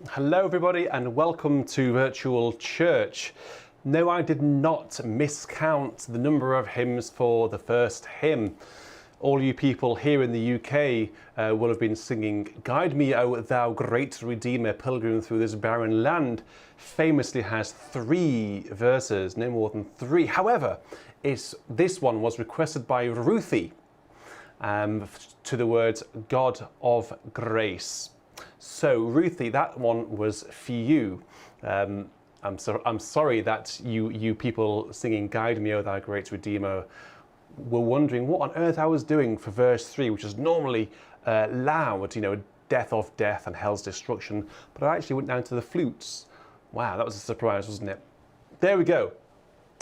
Hello everybody and welcome to Virtual Church. No, I did not miscount the number of hymns for the first hymn. All you people here in the UK will have been singing "Guide Me, O Thou Great Redeemer, Pilgrim Through This Barren Land." Famously has 3 verses, no more than 3. However, this one was requested by Ruthie to the words "God of Grace." So Ruthie, that one was for you. I'm sorry that you people singing "Guide Me, O Thou Great Redeemer" were wondering what on earth I was doing for verse 3, which is normally loud, you know, death of death and hell's destruction, but I actually went down to the flutes. Wow, that was a surprise, wasn't it? There we go.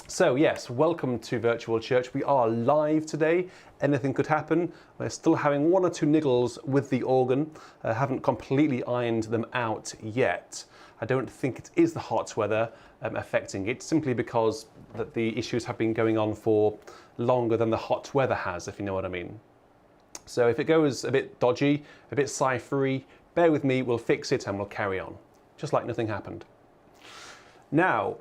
So yes, welcome to Virtual Church. We are live today. Anything could happen. We're still having 1 or 2 niggles with the organ. Haven't completely ironed them out yet. I don't think it is the hot weather affecting it, simply because that the issues have been going on for longer than the hot weather has, if you know what I mean. So if it goes a bit dodgy, a bit ciphery, bear with me, we'll fix it and we'll carry on, just like nothing happened. Now,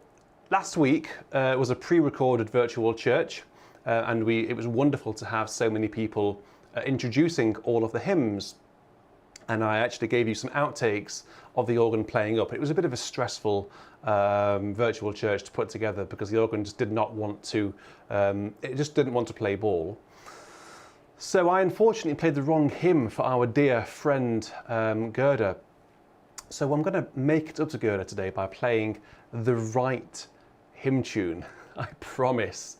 last week was a pre-recorded Virtual Church, and it was wonderful to have so many people introducing all of the hymns. And I actually gave you some outtakes of the organ playing up. It was a bit of a stressful Virtual Church to put together because the organ just did not want to, it just didn't want to play ball. So I unfortunately played the wrong hymn for our dear friend Gerda. So I'm going to make it up to Gerda today by playing the right hymn tune, I promise.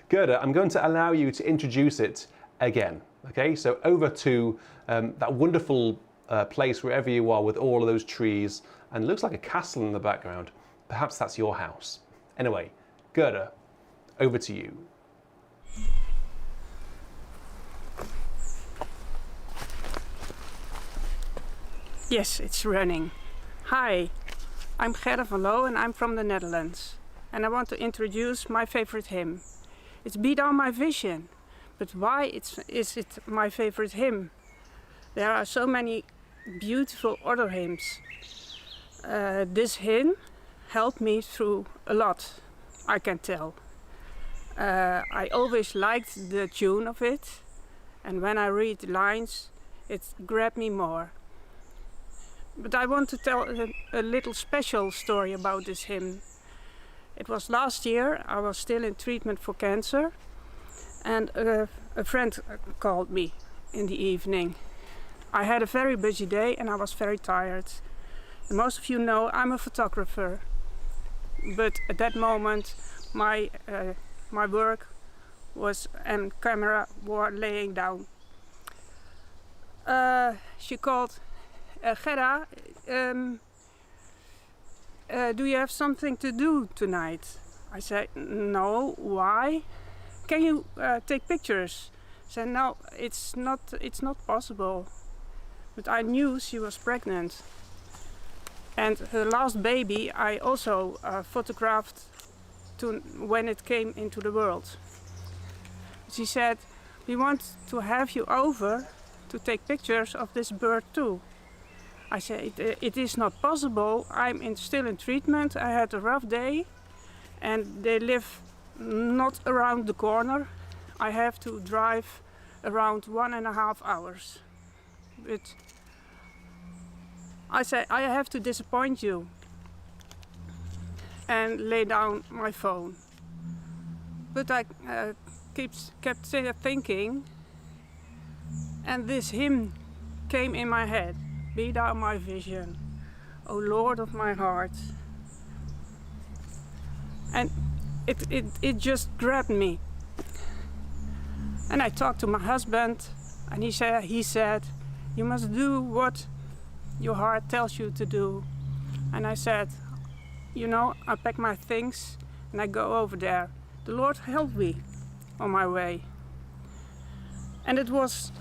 Gerda, I'm going to allow you to introduce it again. Okay, so over to that wonderful place wherever you are with all of those trees, and it looks like a castle in the background. Perhaps that's your house. Anyway, Gerda, over to you. Yes, it's running. Hi, I'm Gerda van Loo and I'm from the Netherlands. And I want to introduce my favorite hymn. It's Be Thou My Vision. But why is it my favorite hymn? There are so many beautiful other hymns. This hymn helped me through a lot, I can tell. I always liked the tune of it, and when I read the lines, it grabbed me more. But I want to tell a little special story about this hymn. It was last year, I was still in treatment for cancer, and a friend called me in the evening. I had a very busy day and I was very tired. And most of you know I'm a photographer, but at that moment my work was and camera were laying down. She called, Gerda, do you have something to do tonight? I said, no, why? Can you take pictures? I said, no, it's not possible. But I knew she was pregnant. And her last baby I also photographed when it came into the world. She said, we want to have you over to take pictures of this birth too. I said, it is not possible. I'm still in treatment. I had a rough day and they live not around the corner. I have to drive around 1.5 hours. But I said, I have to disappoint you, and lay down my phone. But I kept thinking, and this hymn came in my head. Be thou my vision, O Lord of my heart. And it just grabbed me. And I talked to my husband, and he said, you must do what your heart tells you to do. And I said, you know, I pack my things and I go over there. The Lord helped me on my way. And it was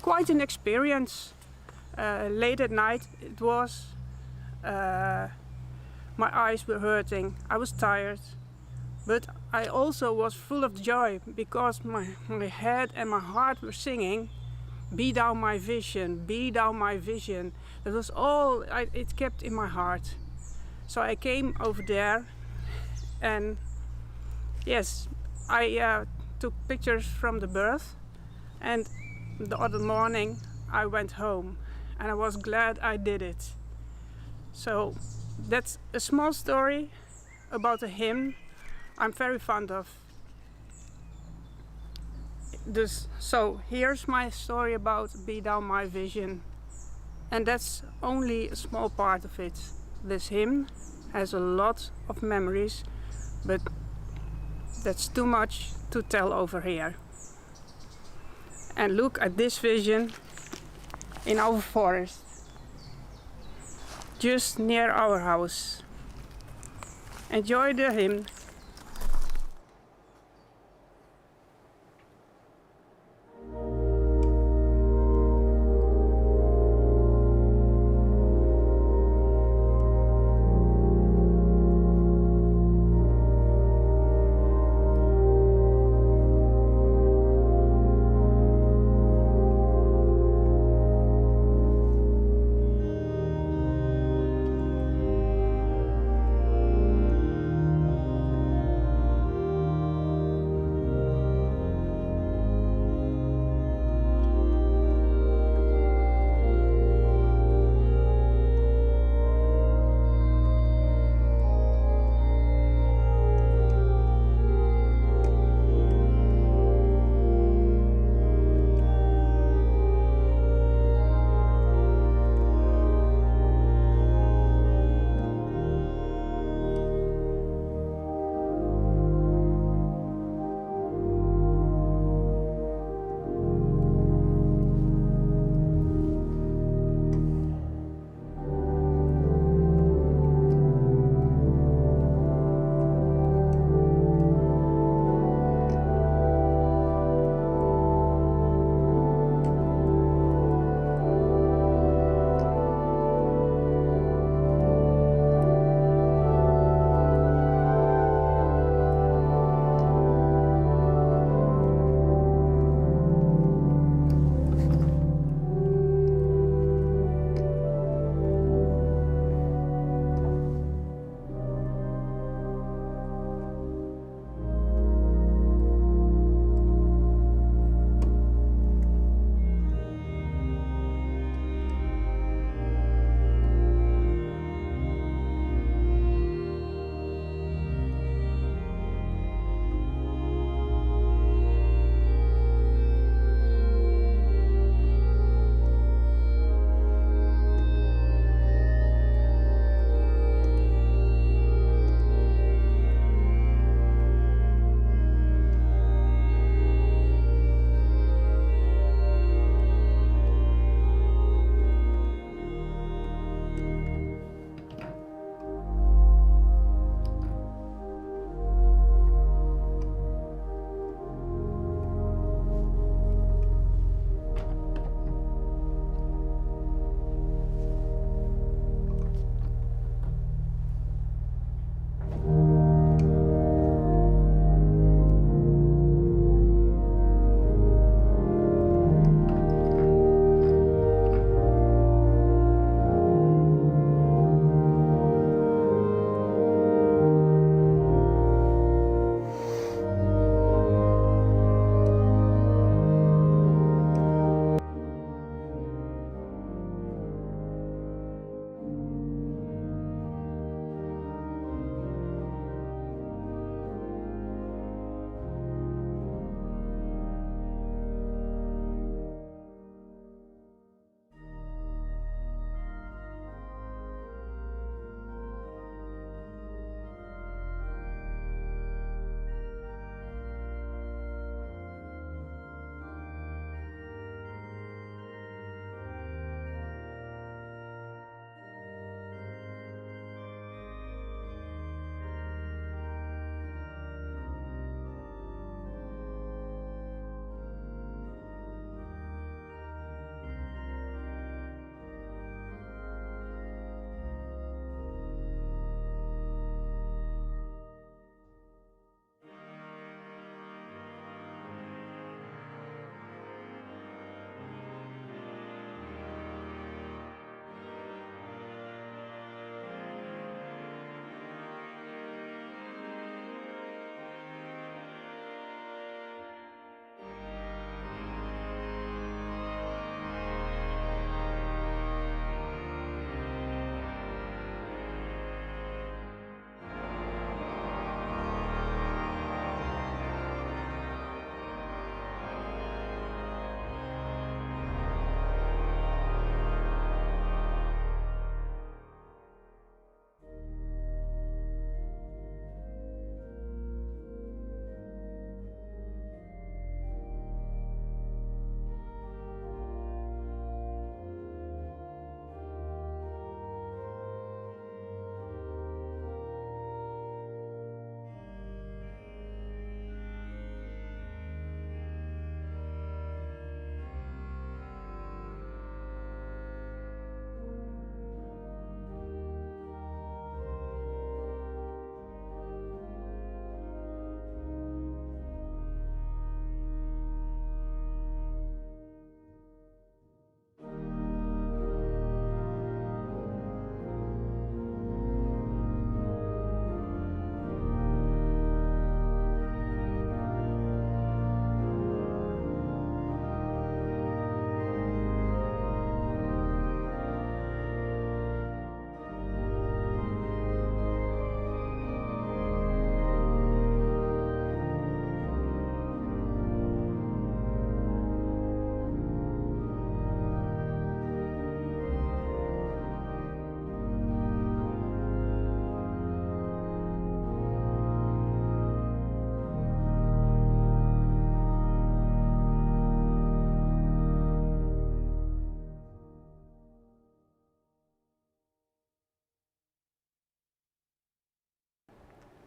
quite an experience. Late at night it was. My eyes were hurting, I was tired. But I also was full of joy because my head and my heart were singing, be thou my vision, be thou my vision. That was all it kept in my heart. So I came over there, and yes, I took pictures from the birth, and the other morning I went home, and I was glad I did it. So that's a small story about a hymn I'm very fond of. So here's my story about Be Thou My Vision, and that's only a small part of it. This hymn has a lot of memories, but that's too much to tell over here. And look at this vision in our forest, just near our house. Enjoy the hymn.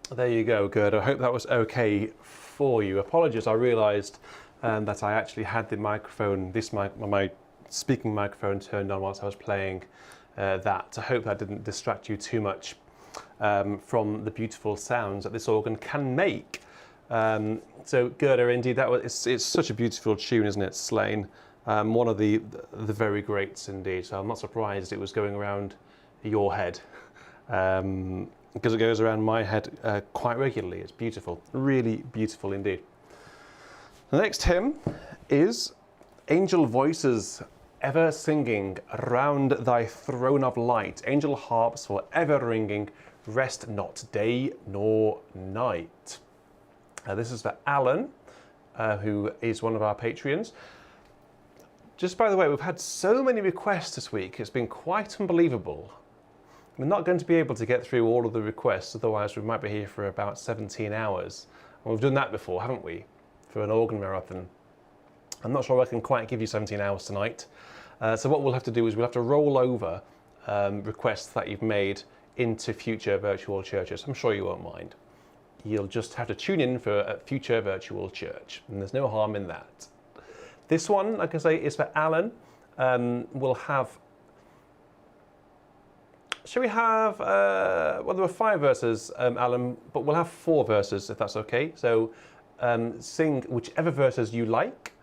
There you go, good. I hope that was okay for you. Apologies, I realised that I actually had the microphone, my speaking microphone turned on whilst I was playing that. I hope that didn't distract you too much from the beautiful sounds that this organ can make. So Gerda, indeed, it's such a beautiful tune, isn't it? Slain, one of the very greats indeed. So I'm not surprised it was going around your head. Because it goes around my head quite regularly. It's beautiful, really beautiful indeed. The next hymn is Angel Voices Ever Singing Round Thy Throne of Light. Angel harps forever ringing, rest not day nor night. This is for Alan, who is one of our Patreons. Just by the way, we've had so many requests this week. It's been quite unbelievable. We're not going to be able to get through all of the requests, otherwise we might be here for about 17 hours. And we've done that before, haven't we? For an organ marathon. I'm not sure I can quite give you 17 hours tonight. So what we'll have to do is we'll have to roll over requests that you've made into future virtual churches. I'm sure you won't mind. You'll just have to tune in for a future virtual church, and there's no harm in that. This one, like I say, is for Alan. We'll have... Shall we have, well, there were 5 verses, Alan, but we'll have 4 verses, if that's okay. So sing whichever verses you like,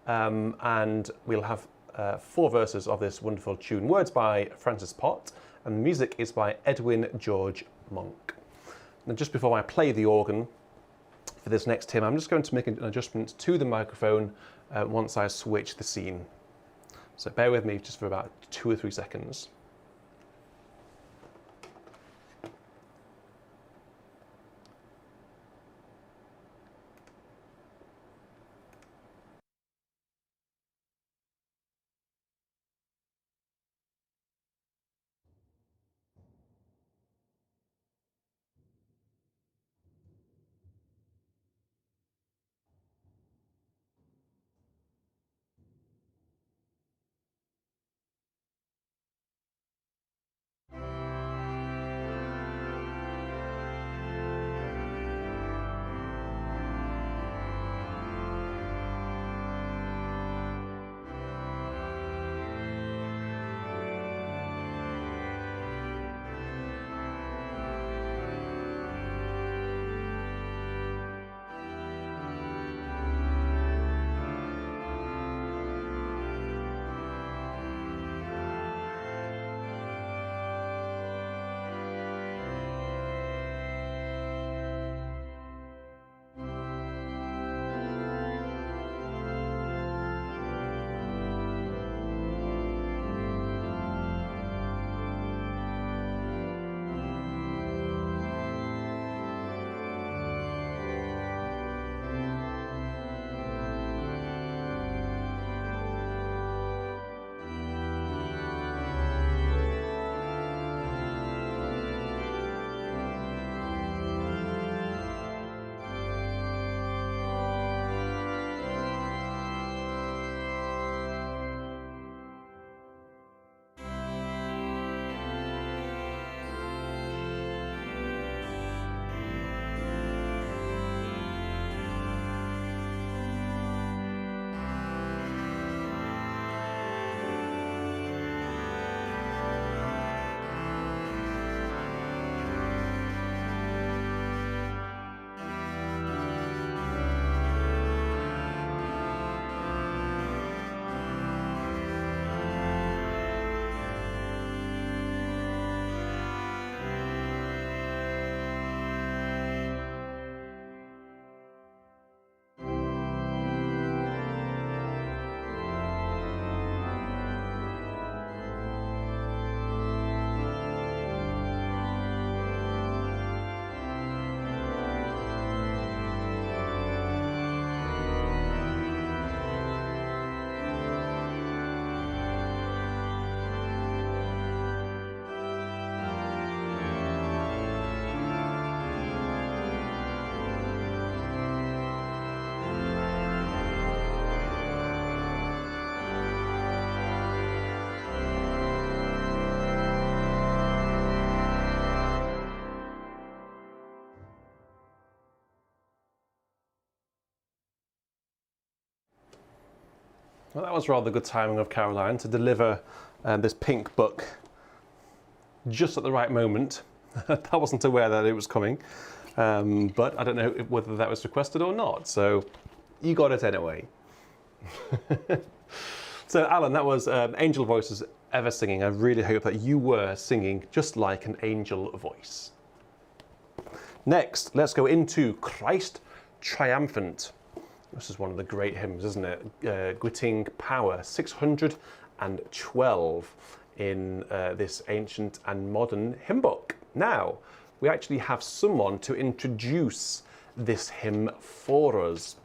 and we'll have 4 verses of this wonderful tune. Words by Francis Pott, and the music is by Edwin George Monk. And just before I play the organ for this next hymn, I'm just going to make an adjustment to the microphone once I switch the scene. So bear with me just for about 2 or 3 seconds. Well, that was rather good timing of Caroline to deliver this pink book just at the right moment. I wasn't aware that it was coming, but I don't know whether that was requested or not, so you got it anyway. So Alan, that was Angel Voices Ever Singing. I really hope that you were singing just like an angel voice. Next, let's go into Christ Triumphant. This is one of the great hymns, isn't it? Gwitting Power, 612 in this ancient and modern hymn book. Now, we actually have someone to introduce this hymn for us.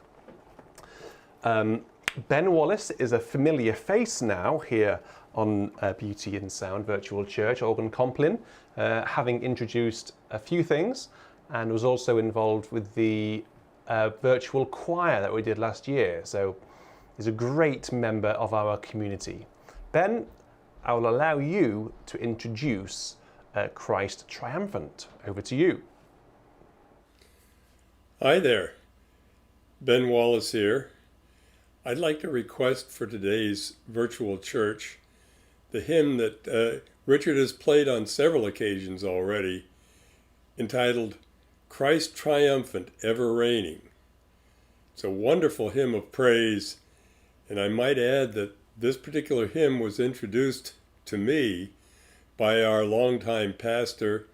Ben Wallace is a familiar face now here on Beauty and Sound Virtual Church, Organ Compline, having introduced a few things, and was also involved with the virtual choir that we did last year. So he's a great member of our community. Ben, I will allow you to introduce Christ Triumphant. Over to you. Hi there, Ben Wallace here. I'd like to request for today's virtual church the hymn that Richard has played on several occasions already, entitled Christ Triumphant, Ever Reigning. It's a wonderful hymn of praise, and I might add that this particular hymn was introduced to me by our longtime pastor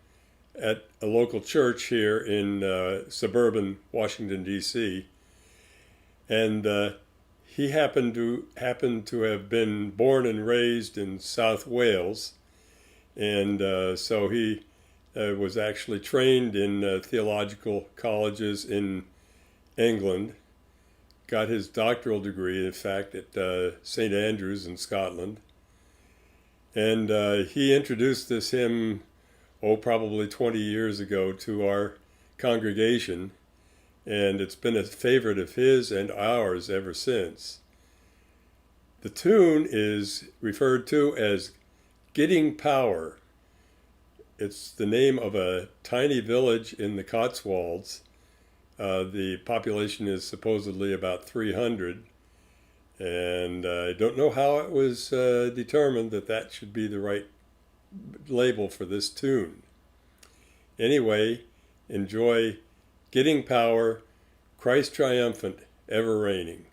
at a local church here in suburban Washington, D.C. And he happened to have been born and raised in South Wales, and so he was actually trained in theological colleges in England, got his doctoral degree, in fact, at St Andrews in Scotland. And he introduced this hymn, probably 20 years ago to our congregation, and it's been a favorite of his and ours ever since. The tune is referred to as Getting Power. It's the name of a tiny village in the Cotswolds. The population is supposedly about 300, and I don't know how it was determined that that should be the right label for this tune. Anyway, enjoy Getting Power, Christ Triumphant, Ever Reigning.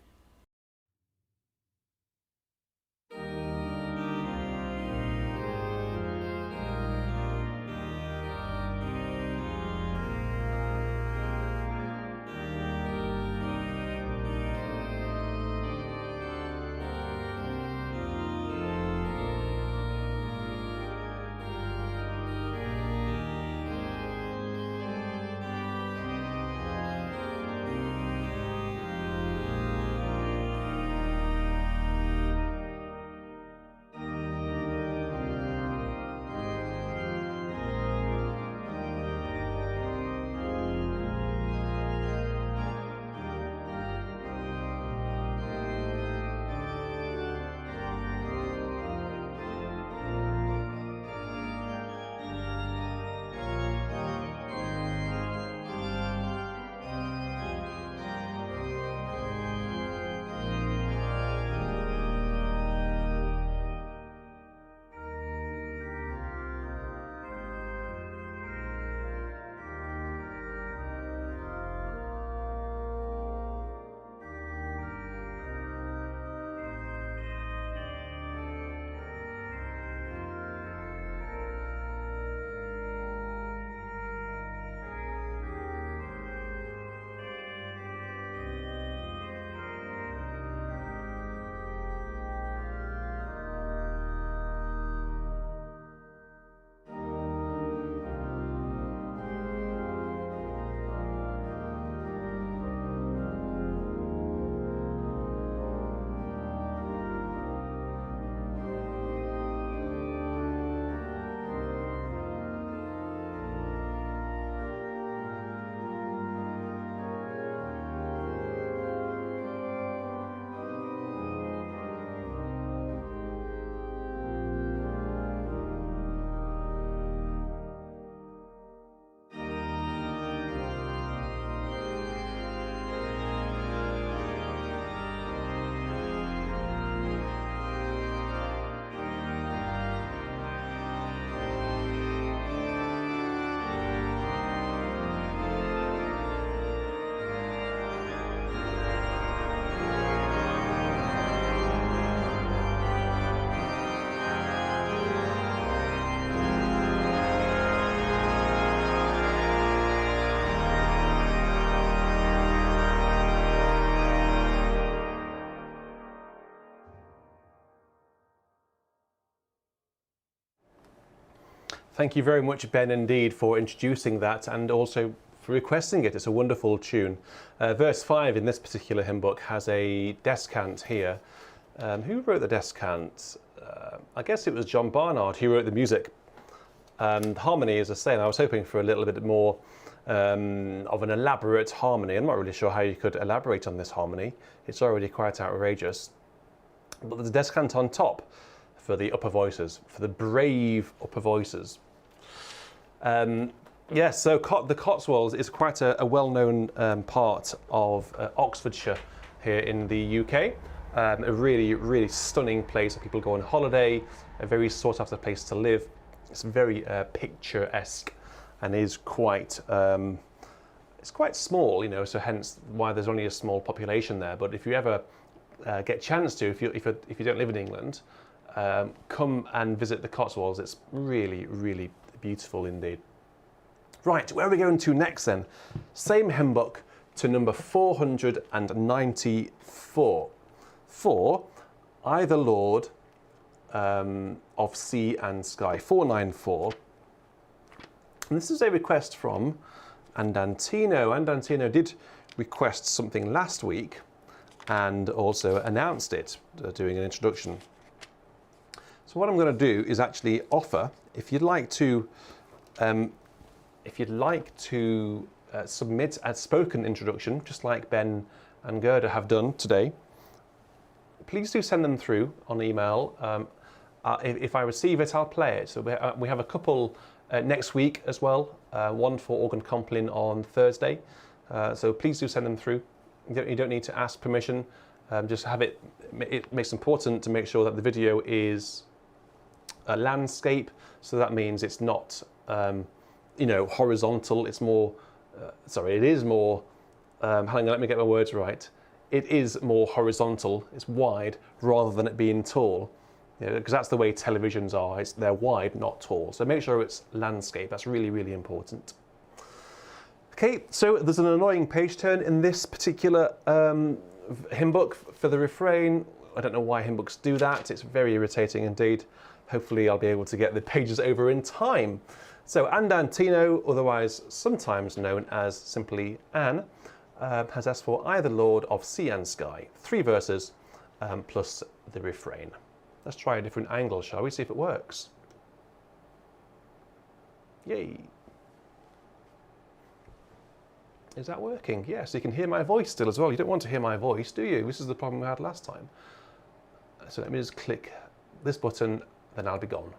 Thank you very much, Ben, indeed, for introducing that and also for requesting it. It's a wonderful tune. Verse 5 in this particular hymn book has a descant here. Who wrote the descant? I guess it was John Barnard who wrote the music. And harmony, as I say, and I was hoping for a little bit more of an elaborate harmony. I'm not really sure how you could elaborate on this harmony. It's already quite outrageous. But there's a descant on top for the upper voices, for the brave upper voices. Yes, so the Cotswolds is quite a well-known part of Oxfordshire here in the UK. A really, really stunning place where people go on holiday, a very sought-after place to live. It's very picturesque and is quite, it's quite small, you know, so hence why there's only a small population there. But if you ever get a chance to, if you don't live in England, come and visit the Cotswolds. It's really, really beautiful indeed. Right, where are we going to next then? Same hymn book to number 494. For I the Lord of sea and sky. 494. And this is a request from Andantino. Andantino did request something last week and also announced it, doing an introduction. So what I'm going to do is actually offer, if you'd like to submit a spoken introduction, just like Ben and Gerda have done today, please do send them through on email. If I receive it, I'll play it. So we have a couple next week as well, one for organ compline on Thursday. So please do send them through. You don't need to ask permission. Just have it. It makes it important to make sure that the video is a landscape. So that means it's not, horizontal. It's more. It is more. Hang on, let me get my words right. It is more horizontal. It's wide rather than it being tall. Because that's the way televisions are. They're wide, not tall. So make sure it's landscape. That's really, really important. Okay, so there's an annoying page turn in this particular hymn book for the refrain. I don't know why hymn books do that. It's very irritating indeed. Hopefully I'll be able to get the pages over in time. So Andantino, otherwise sometimes known as simply Anne, has asked for I the Lord of sea and sky. 3 verses plus the refrain. Let's try a different angle, shall we? See if it works. Yay. Is that working? Yes, you can hear my voice still as well. You don't want to hear my voice, do you? This is the problem we had last time. So let me just click this button, then I'll be gone.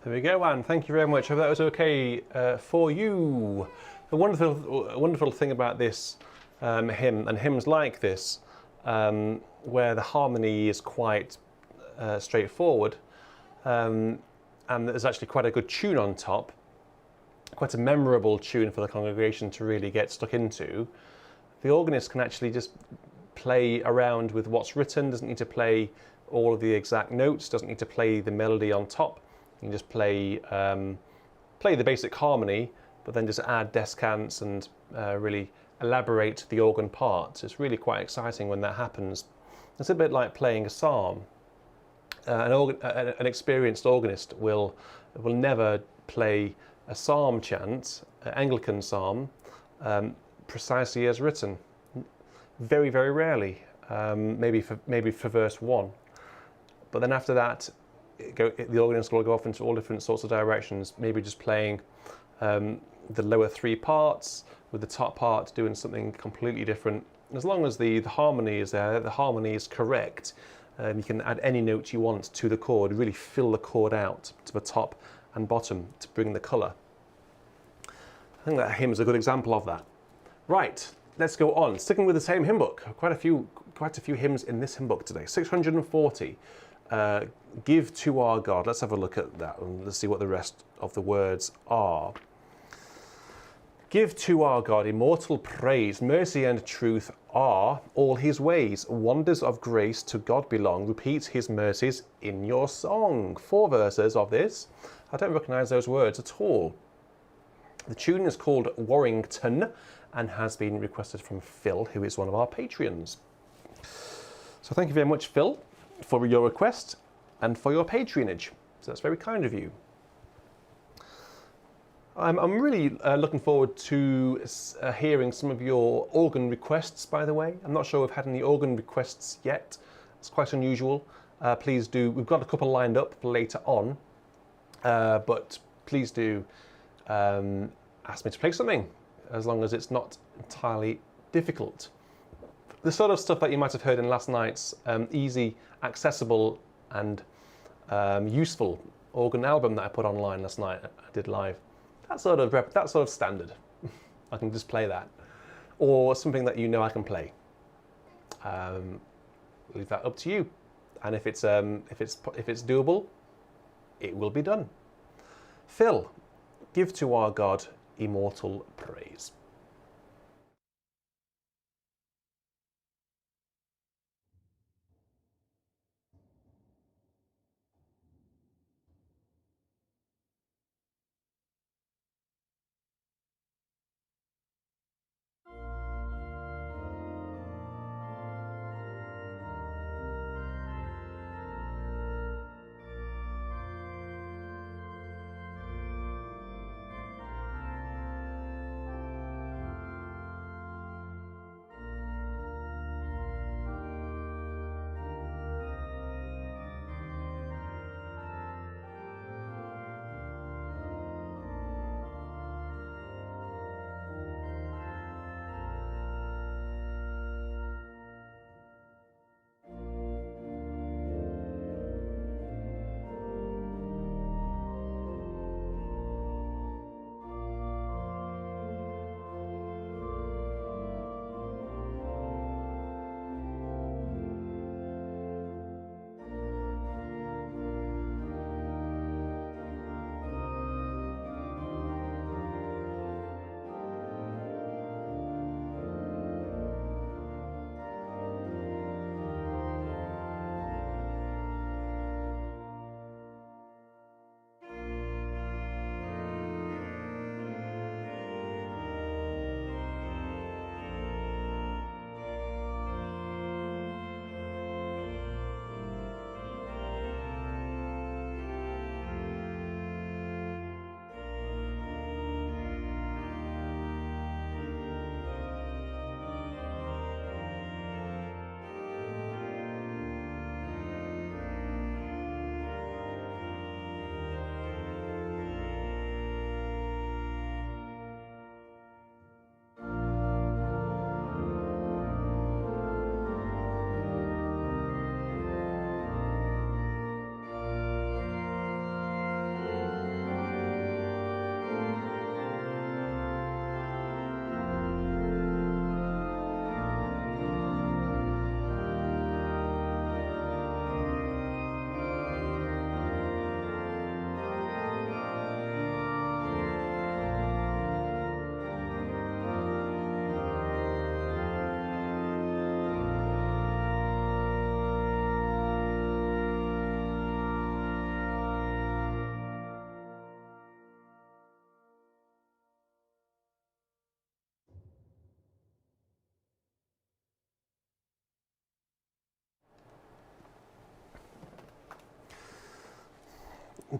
There we go, Anne. Thank you very much. I hope that was okay for you. The wonderful thing about this hymn, and hymns like this, where the harmony is quite straightforward, and there's actually quite a good tune on top, quite a memorable tune for the congregation to really get stuck into. The organist can actually just play around with what's written, doesn't need to play all of the exact notes, doesn't need to play the melody on top. You can just play the basic harmony, but then just add descants and really elaborate the organ parts. It's really quite exciting when that happens. It's a bit like playing a psalm. An experienced organist will never play a psalm chant, an Anglican psalm, precisely as written. Very, very rarely. Maybe for verse 1. But then after that, the organist will go off into all different sorts of directions, maybe just playing the lower 3 parts, with the top part doing something completely different. As long as the harmony is there, the harmony is correct, you can add any note you want to the chord, really fill the chord out to the top and bottom to bring the colour. I think that hymn is a good example of that. Right, let's go on. Sticking with the same hymn book, quite a few hymns in this hymn book today. 640. Give to our God. Let's have a look at that and let's see what the rest of the words are. Give to our God immortal praise, mercy and truth are all his ways. Wonders of grace to God belong. Repeat his mercies in your song. 4 verses of this. I don't recognise those words at all. The tune is called Warrington and has been requested from Phil, who is one of our Patreons. So thank you very much, Phil, for your request and for your patronage. So that's very kind of you. I'm really looking forward to hearing some of your organ requests, by the way. I'm not sure we've had any organ requests yet. It's quite unusual. Please do. We've got a couple lined up later on, but please do ask me to play something, as long as it's not entirely difficult. The sort of stuff that you might have heard in last night's easy, accessible and useful organ album that I put online last night, I did live. That sort of standard. I can just play that, or something that you know I can play. Leave that up to you. And if it's doable, it will be done. Phil, give to our God immortal praise.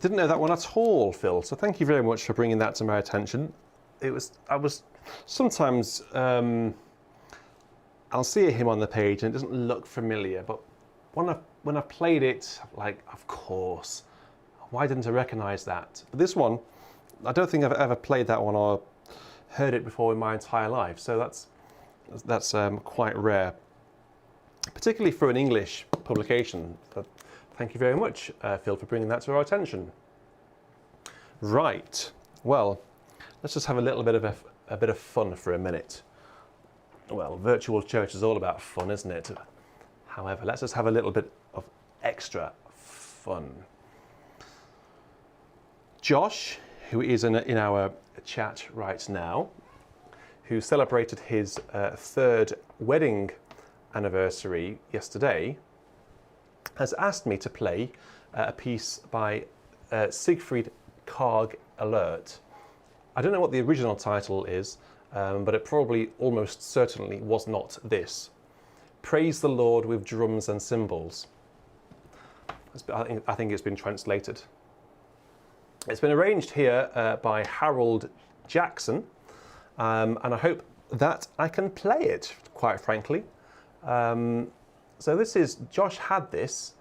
Didn't know that one at all, Phil. So thank you very much for bringing that to my attention. I was sometimes I'll see a hymn on the page and it doesn't look familiar, but when I've played it, like, of course, why didn't I recognise that? But this one, I don't think I've ever played that one or heard it before in my entire life. So that's quite rare, particularly for an English publication. But thank you very much, Phil, for bringing that to our attention. Right. Well, let's just have a little bit of fun for a minute. Well, virtual church is all about fun, isn't it? However, let's just have a little bit of extra fun. Josh, who is in our chat right now, who celebrated his third wedding anniversary yesterday, has asked me to play a piece by Siegfried Karg Alert. I don't know what the original title is, but it probably almost certainly was not this. Praise the Lord with drums and cymbals. I think it's been translated. It's been arranged here by Harold Jackson, and I hope that I can play it, quite frankly. So this is, Josh had this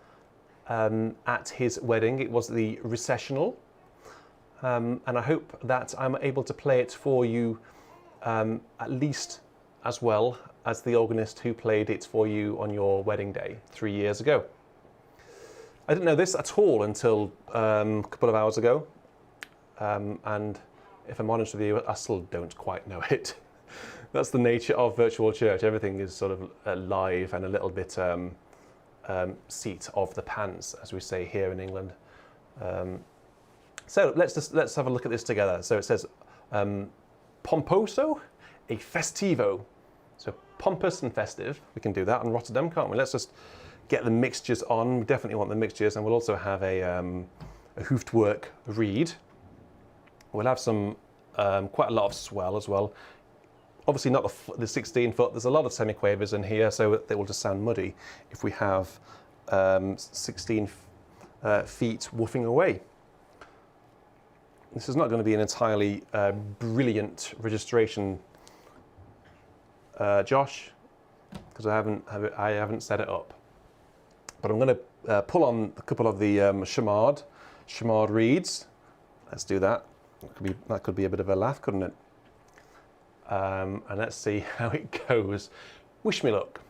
at his wedding. It was the recessional, and I hope that I'm able to play it for you at least as well as the organist who played it for you on your wedding day 3 years ago. I didn't know this at all until a couple of hours ago, and if I'm honest with you, I still don't quite know it. That's the nature of virtual church. Everything is sort of live and a little bit seat of the pants, as we say here in England. So let's have a look at this together. So it says pomposo e festivo. So pompous and festive. We can do that on Rotterdam, can't we? Let's just get the mixtures on. We definitely want the mixtures, and we'll also have a hoofdwerk reed. We'll have some quite a lot of swell as well. Obviously not the 16 foot. There's a lot of semiquavers in here, so they will just sound muddy if we have 16 feet woofing away. This is not going to be an entirely brilliant registration, Josh, because I haven't set it up. But I'm going to pull on a couple of the Chamard reeds. Let's do that. That could be a bit of a laugh, couldn't it? And let's see how it goes. Wish me luck.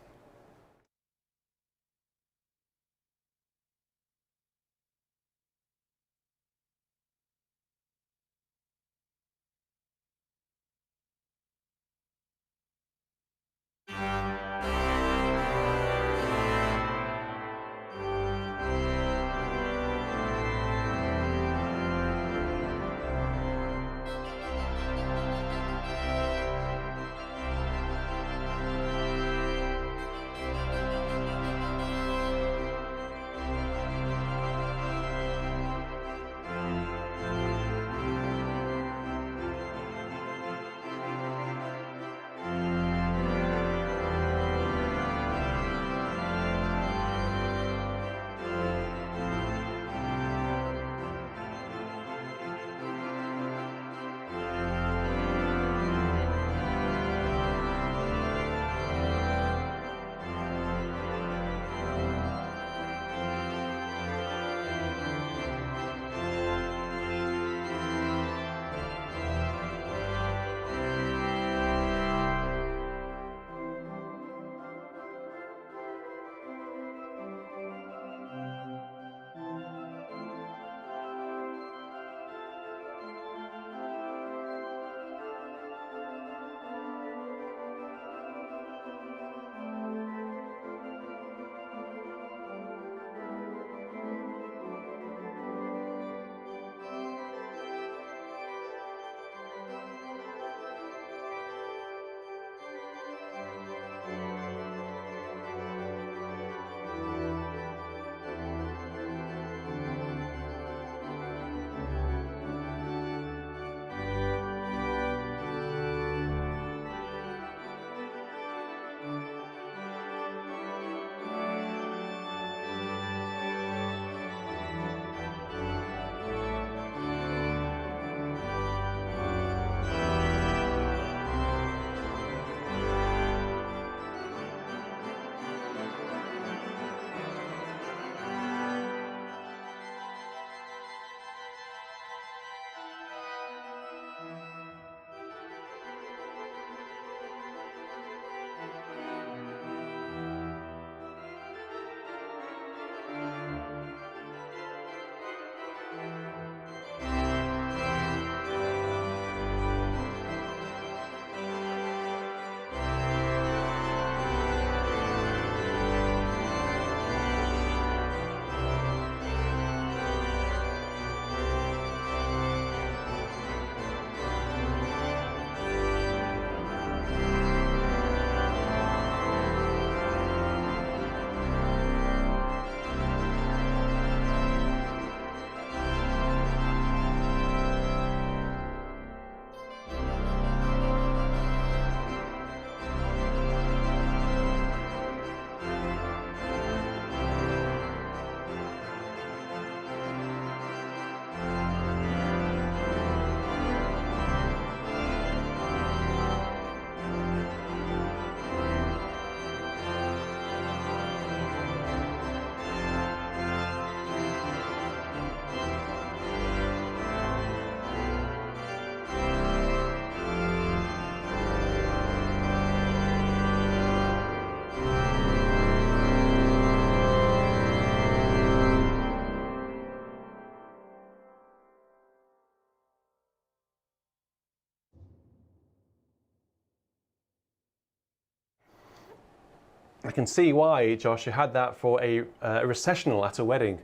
I can see why, Josh, you had that for a recessional at a wedding.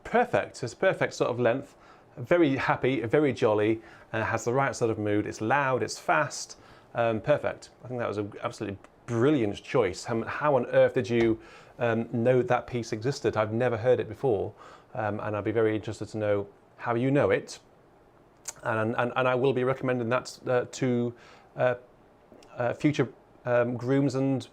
Perfect. It's perfect sort of length. Very happy, very jolly, has the right sort of mood. It's loud, it's fast. Perfect. I think that was an absolutely brilliant choice. How on earth did you know that piece existed? I've never heard it before, and I'd be very interested to know how you know it. And I will be recommending that to future grooms and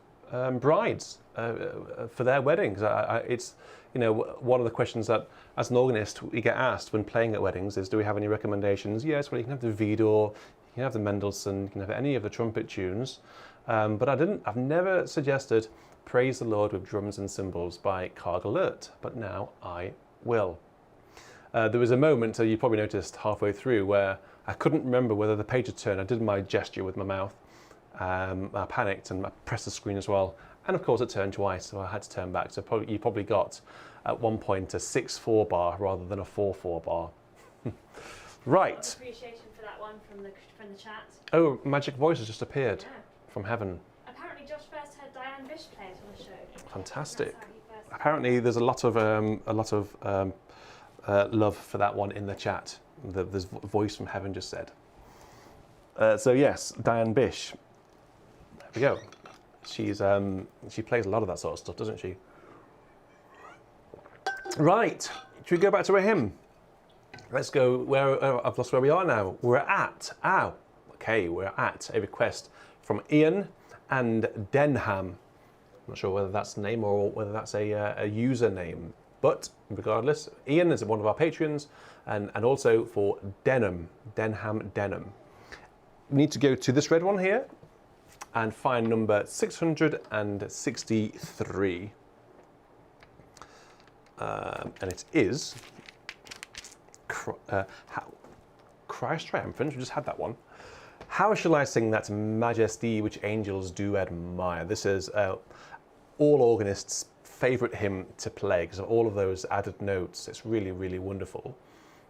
brides for their weddings. It's, you know, one of the questions that as an organist we get asked when playing at weddings is, do we have any recommendations? Yes, well, you can have the Vidor, you can have the Mendelssohn, you can have any of the trumpet tunes, but I've never suggested Praise the Lord with Drums and Cymbals by Carl Alert, but now I will. There was a moment, you probably noticed halfway through, where I couldn't remember whether the page had turned. I did my gesture with my mouth. I panicked and I pressed the screen as well. And of course it turned twice, so I had to turn back. So you probably got, at one point, a 6/4 bar rather than a 4/4 bar. Right. Appreciation for that one from the chat. Oh, Magic Voice has just appeared from heaven. Apparently Josh first heard Diane Bish play it on the show. Fantastic. That's how he first Apparently there's a lot of love for that one in the chat. There's Voice from Heaven just said. So yes, Diane Bish. There we go. She plays a lot of that sort of stuff, doesn't she? Right. Should we go back to a hymn? Let's go where I've lost where we are now. We're at we're at a request from Ian and Denham. I'm not sure whether that's the name or whether that's a username. But regardless, Ian is one of our patrons, and also for Denham. We need to go to this red one here and find number 663. And it is Christ triumphant. We just had that one. How shall I sing that majesty which angels do admire? This is all organists' favourite hymn to play because of all of those added notes. It's really, really wonderful.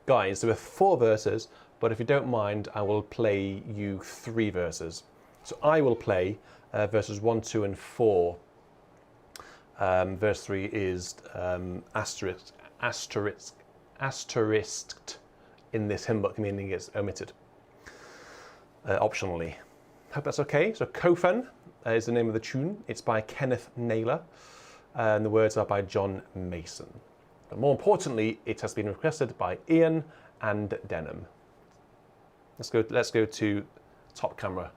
Guys, there are 4 verses, but if you don't mind, I will play you 3 verses. So I will play verses 1, 2, and 4. Verse 3 is asterisked in this hymn book, meaning it's omitted optionally. Hope that's okay. So Cofen is the name of the tune. It's by Kenneth Naylor, and the words are by John Mason. But more importantly, it has been requested by Ian and Denham. Let's go to top camera.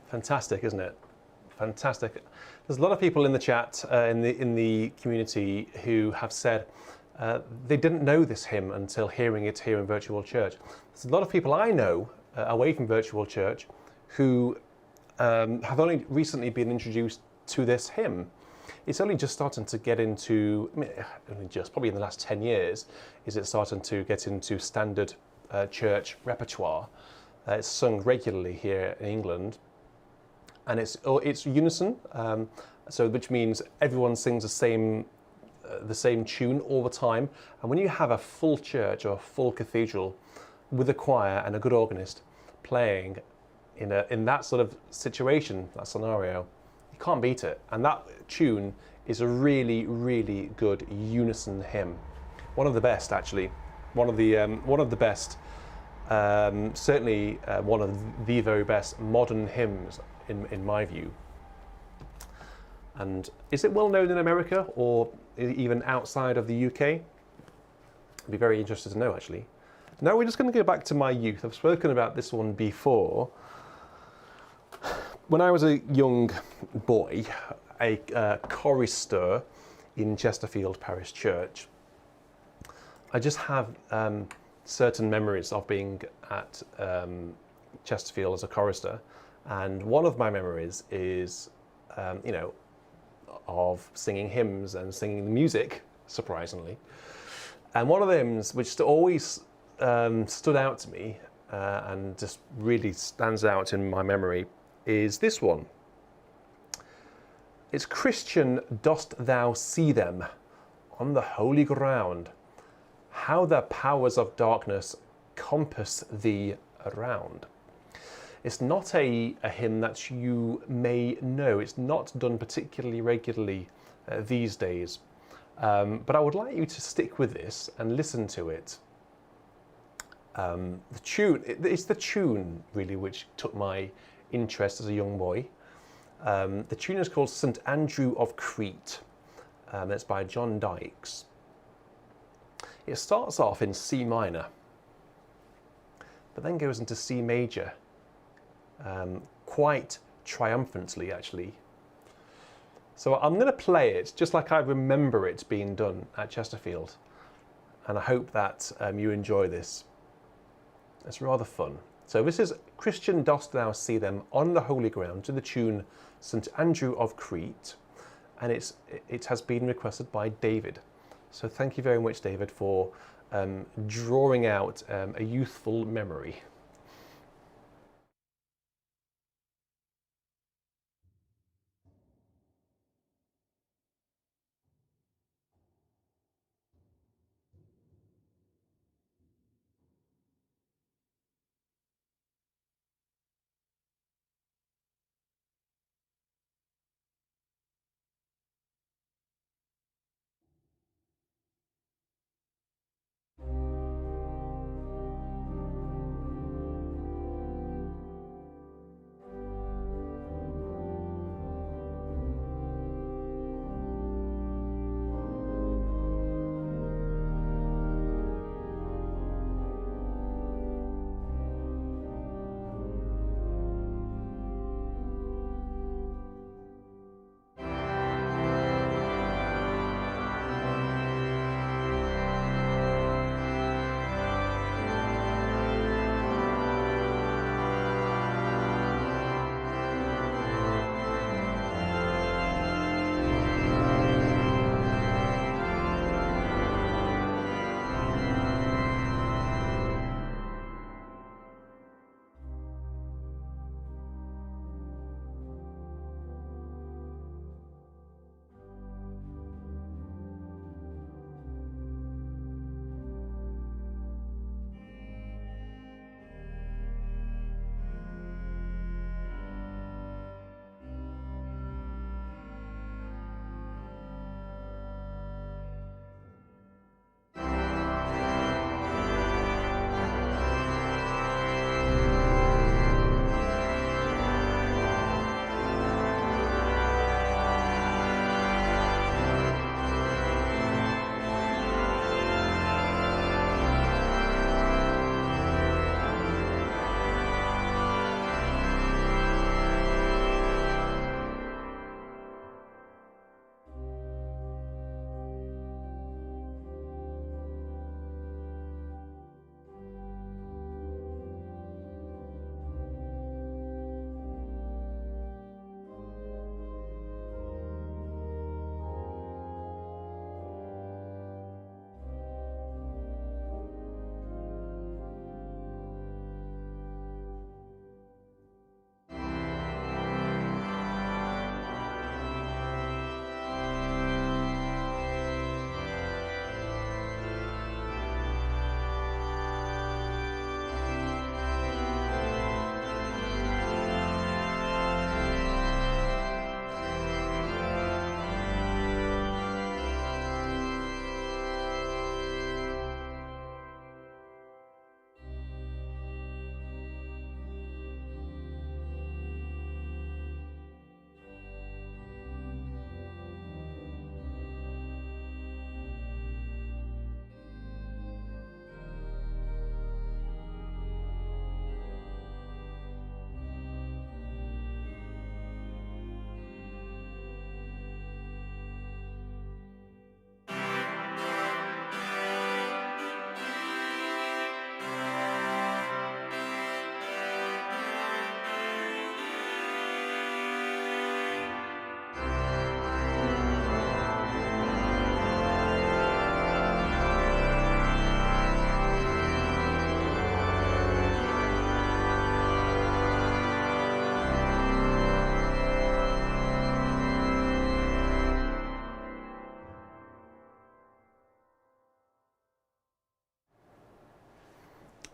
Fantastic, isn't it? Fantastic. There's a lot of people in the chat, in the community, who have said they didn't know this hymn until hearing it here in Virtual Church. There's a lot of people I know away from Virtual Church who have only recently been introduced to this hymn. It's only just starting to get into, I mean, only just, probably in the last 10 years, is it starting to get into standard church repertoire. It's sung regularly here in England, and it's unison, so which means everyone sings the same tune all the time. And when you have a full church or a full cathedral with a choir and a good organist playing in that sort of situation, that scenario, you can't beat it. And that tune is a really, really good unison hymn. One of the best, actually. One of the best. Certainly one of the very best modern hymns in my view. And is it well known in America or even outside of the UK? I'd be very interested to know, actually. Now we're just going to go back to my youth. I've spoken about this one before. When I was a young boy, a chorister in Chesterfield Parish Church, I just have certain memories of being at Chesterfield as a chorister, and one of my memories is, of singing hymns and singing the music, surprisingly. And one of the hymns which always stood out to me and just really stands out in my memory is this one. It's Christian, dost thou see them on the holy ground? How the powers of darkness compass thee around. It's not a hymn that you may know. It's not done particularly regularly these days. But I would like you to stick with this and listen to it. The tune, it's the tune really which took my interest as a young boy. The tune is called St Andrew of Crete. It's by John Dykes. It starts off in C minor, but then goes into C major, quite triumphantly actually. So I'm going to play it just like I remember it being done at Chesterfield, and I hope that you enjoy this. It's rather fun. So this is Christian, dost thou see them on the holy ground, to the tune St Andrew of Crete, and it has been requested by David. So thank you very much, David, for drawing out a youthful memory.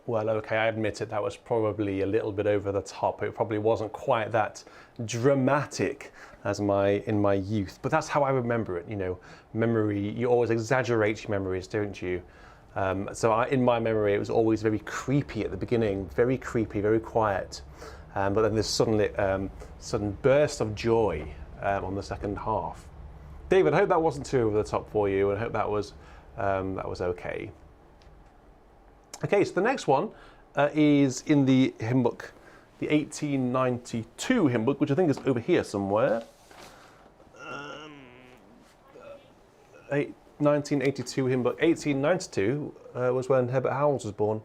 Well, okay, I admit it, that was probably a little bit over the top. It probably wasn't quite that dramatic as in my youth, but that's how I remember it, you know. Memory, you always exaggerate your memories, don't you? In my memory, it was always very creepy at the beginning, very creepy, very quiet. But then this sudden burst of joy on the second half. David, I hope that wasn't too over the top for you, and I hope that was okay. Okay, so the next one is in the hymn book, the 1892 hymn book, which I think is over here somewhere. 1982 hymn book. 1892 was when Herbert Howells was born.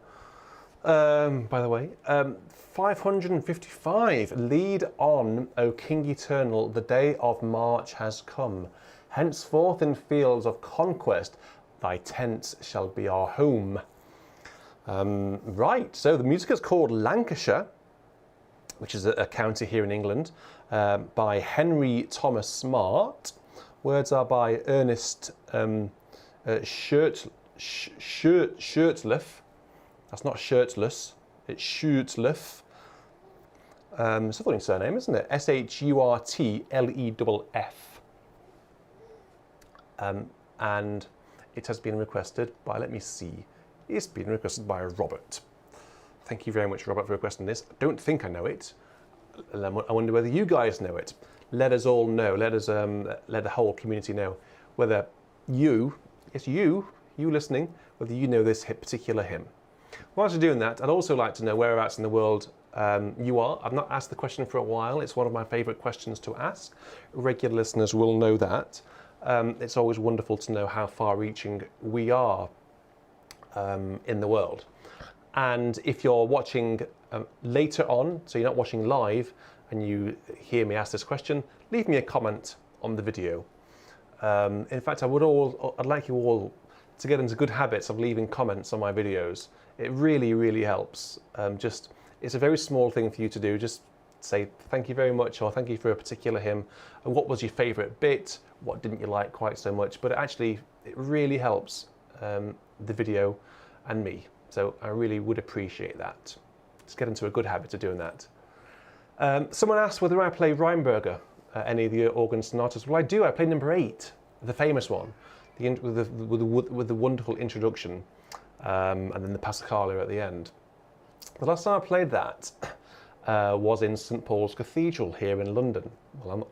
By the way, 555. Lead on, O King Eternal, the day of March has come. Henceforth in fields of conquest, thy tents shall be our home. Right, so the music is called Lancashire, which is a county here in England, by Henry Thomas Smart. Words are by Ernest Shirtliff. That's not shirtless, it's Shirtliff. It's a funny surname, isn't it? Shurtleff. And it has been requested by, let me see, it's been requested by Robert. Thank you very much, Robert, for requesting this. I don't think I know it. I wonder whether you guys know it. Let us all know. Let the whole community know whether you listening, whether you know this particular hymn. Whilst you're doing that, I'd also like to know whereabouts in the world you are. I've not asked the question for a while. It's one of my favourite questions to ask. Regular listeners will know that. It's always wonderful to know how far-reaching we are in the world. And if you're watching later on, so you're not watching live, and you hear me ask this question, leave me a comment on the video. In fact, I'd like you all to get into good habits of leaving comments on my videos. It really, really helps. It's a very small thing for you to do. Just say thank you very much, or thank you for a particular hymn, and what was your favourite bit, what didn't you like quite so much. But it really helps the video and me. So I really would appreciate that. Just get into a good habit of doing that. Someone asked whether I play Rheinberger, any of the organ sonatas. Well, I do. I play number 8, the famous one, with the wonderful introduction, and then the Passacaglia at the end. The last time I played that was in St Paul's Cathedral here in London. Well, I'm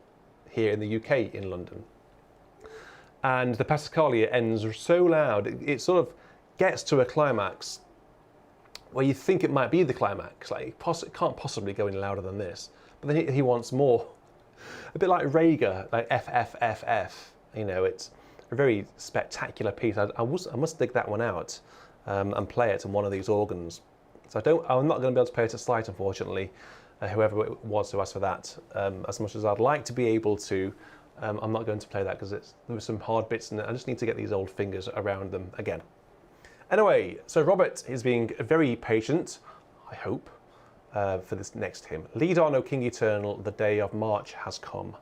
here in the UK in London. And the Passacaglia ends so loud, it sort of gets to a climax where you think it might be the climax, like it can't possibly go any louder than this. But then he wants more. A bit like Rega, like FFFF. You know, it's a very spectacular piece. I must dig that one out and play it on one of these organs. So I'm not going to be able to play it at sight, unfortunately. Whoever it was who asked for that, as much as I'd like to be able to, I'm not going to play that because there were some hard bits in it. I just need to get these old fingers around them again. Anyway, so Robert is being very patient, I hope, for this next hymn. Lead on, O King Eternal, the day of March has come.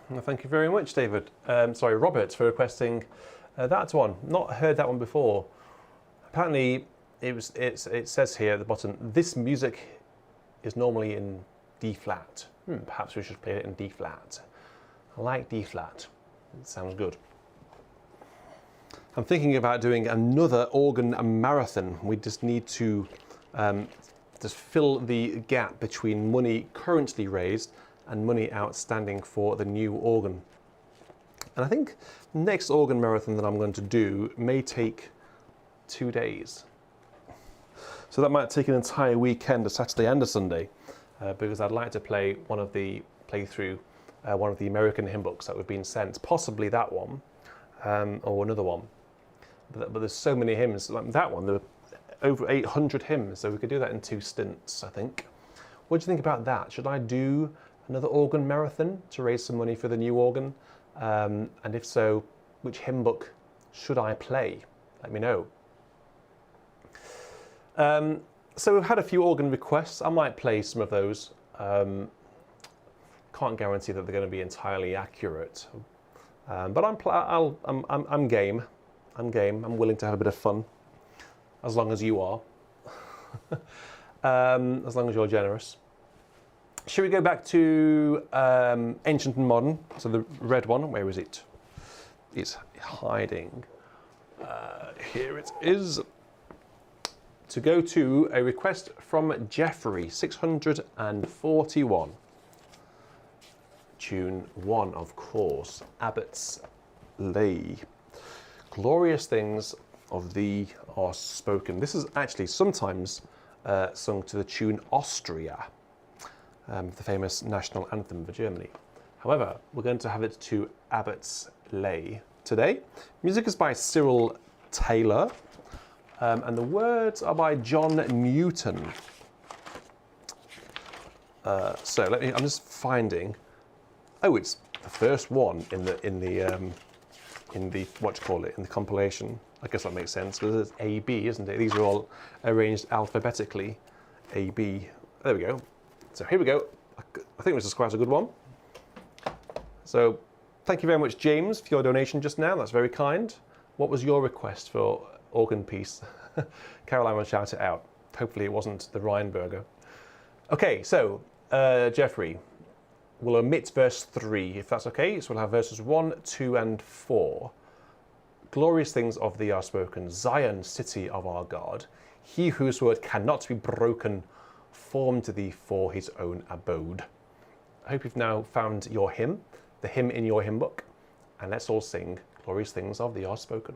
Well, thank you very much, David. Sorry, Robert, for requesting that one. Not heard that one before. Apparently, it says here at the bottom, this music is normally in D flat. Perhaps we should play it in D flat. I like D flat. It sounds good. I'm thinking about doing another organ marathon. We just need to just fill the gap between money currently raised and money outstanding for the new organ. And I think the next organ marathon that I'm going to do may take 2 days. So that might take an entire weekend, a Saturday and a Sunday, because I'd like to play one of the American hymn books that we've been sent, possibly that one, or another one. But there's so many hymns, like that one, there are over 800 hymns, so we could do that in 2 stints, I think. What do you think about that? Should I do another organ marathon to raise some money for the new organ? And if so, which hymn book should I play? Let me know. So we've had a few organ requests. I might play some of those. Can't guarantee that they're going to be entirely accurate, but I'm game. I'm game. I'm willing to have a bit of fun, as long as you are. As long as you're generous. Should we go back to ancient and modern? So the red one, where is it? It's hiding. Here it is. To go to a request from Jeffrey, 641. Tune 1, of course, Abbott's Lay. Glorious things of thee are spoken. This is actually sometimes sung to the tune Austria, the famous national anthem for Germany. However, we're going to have it to Abbott's Lay today. Music is by Cyril Taylor, and the words are by John Newton. I'm just finding. Oh, it's the first one in the what do you call it, in the compilation. I guess that makes sense because it's A, B, isn't it? These are all arranged alphabetically. A, B. There we go. So here we go. I think this is quite a good one. So thank you very much, James, for your donation just now. That's very kind. What was your request for organ piece? Caroline will shout it out. Hopefully it wasn't the Rheinberger. Okay, so Jeffrey, we'll omit verse 3, if that's okay. So we'll have verses 1, 2, and 4. Glorious things of thee are spoken, Zion, city of our God. He whose word cannot be broken, formed thee for his own abode. I hope you've now found your hymn, the hymn in your hymn book, and let's all sing Glorious things of thee are spoken.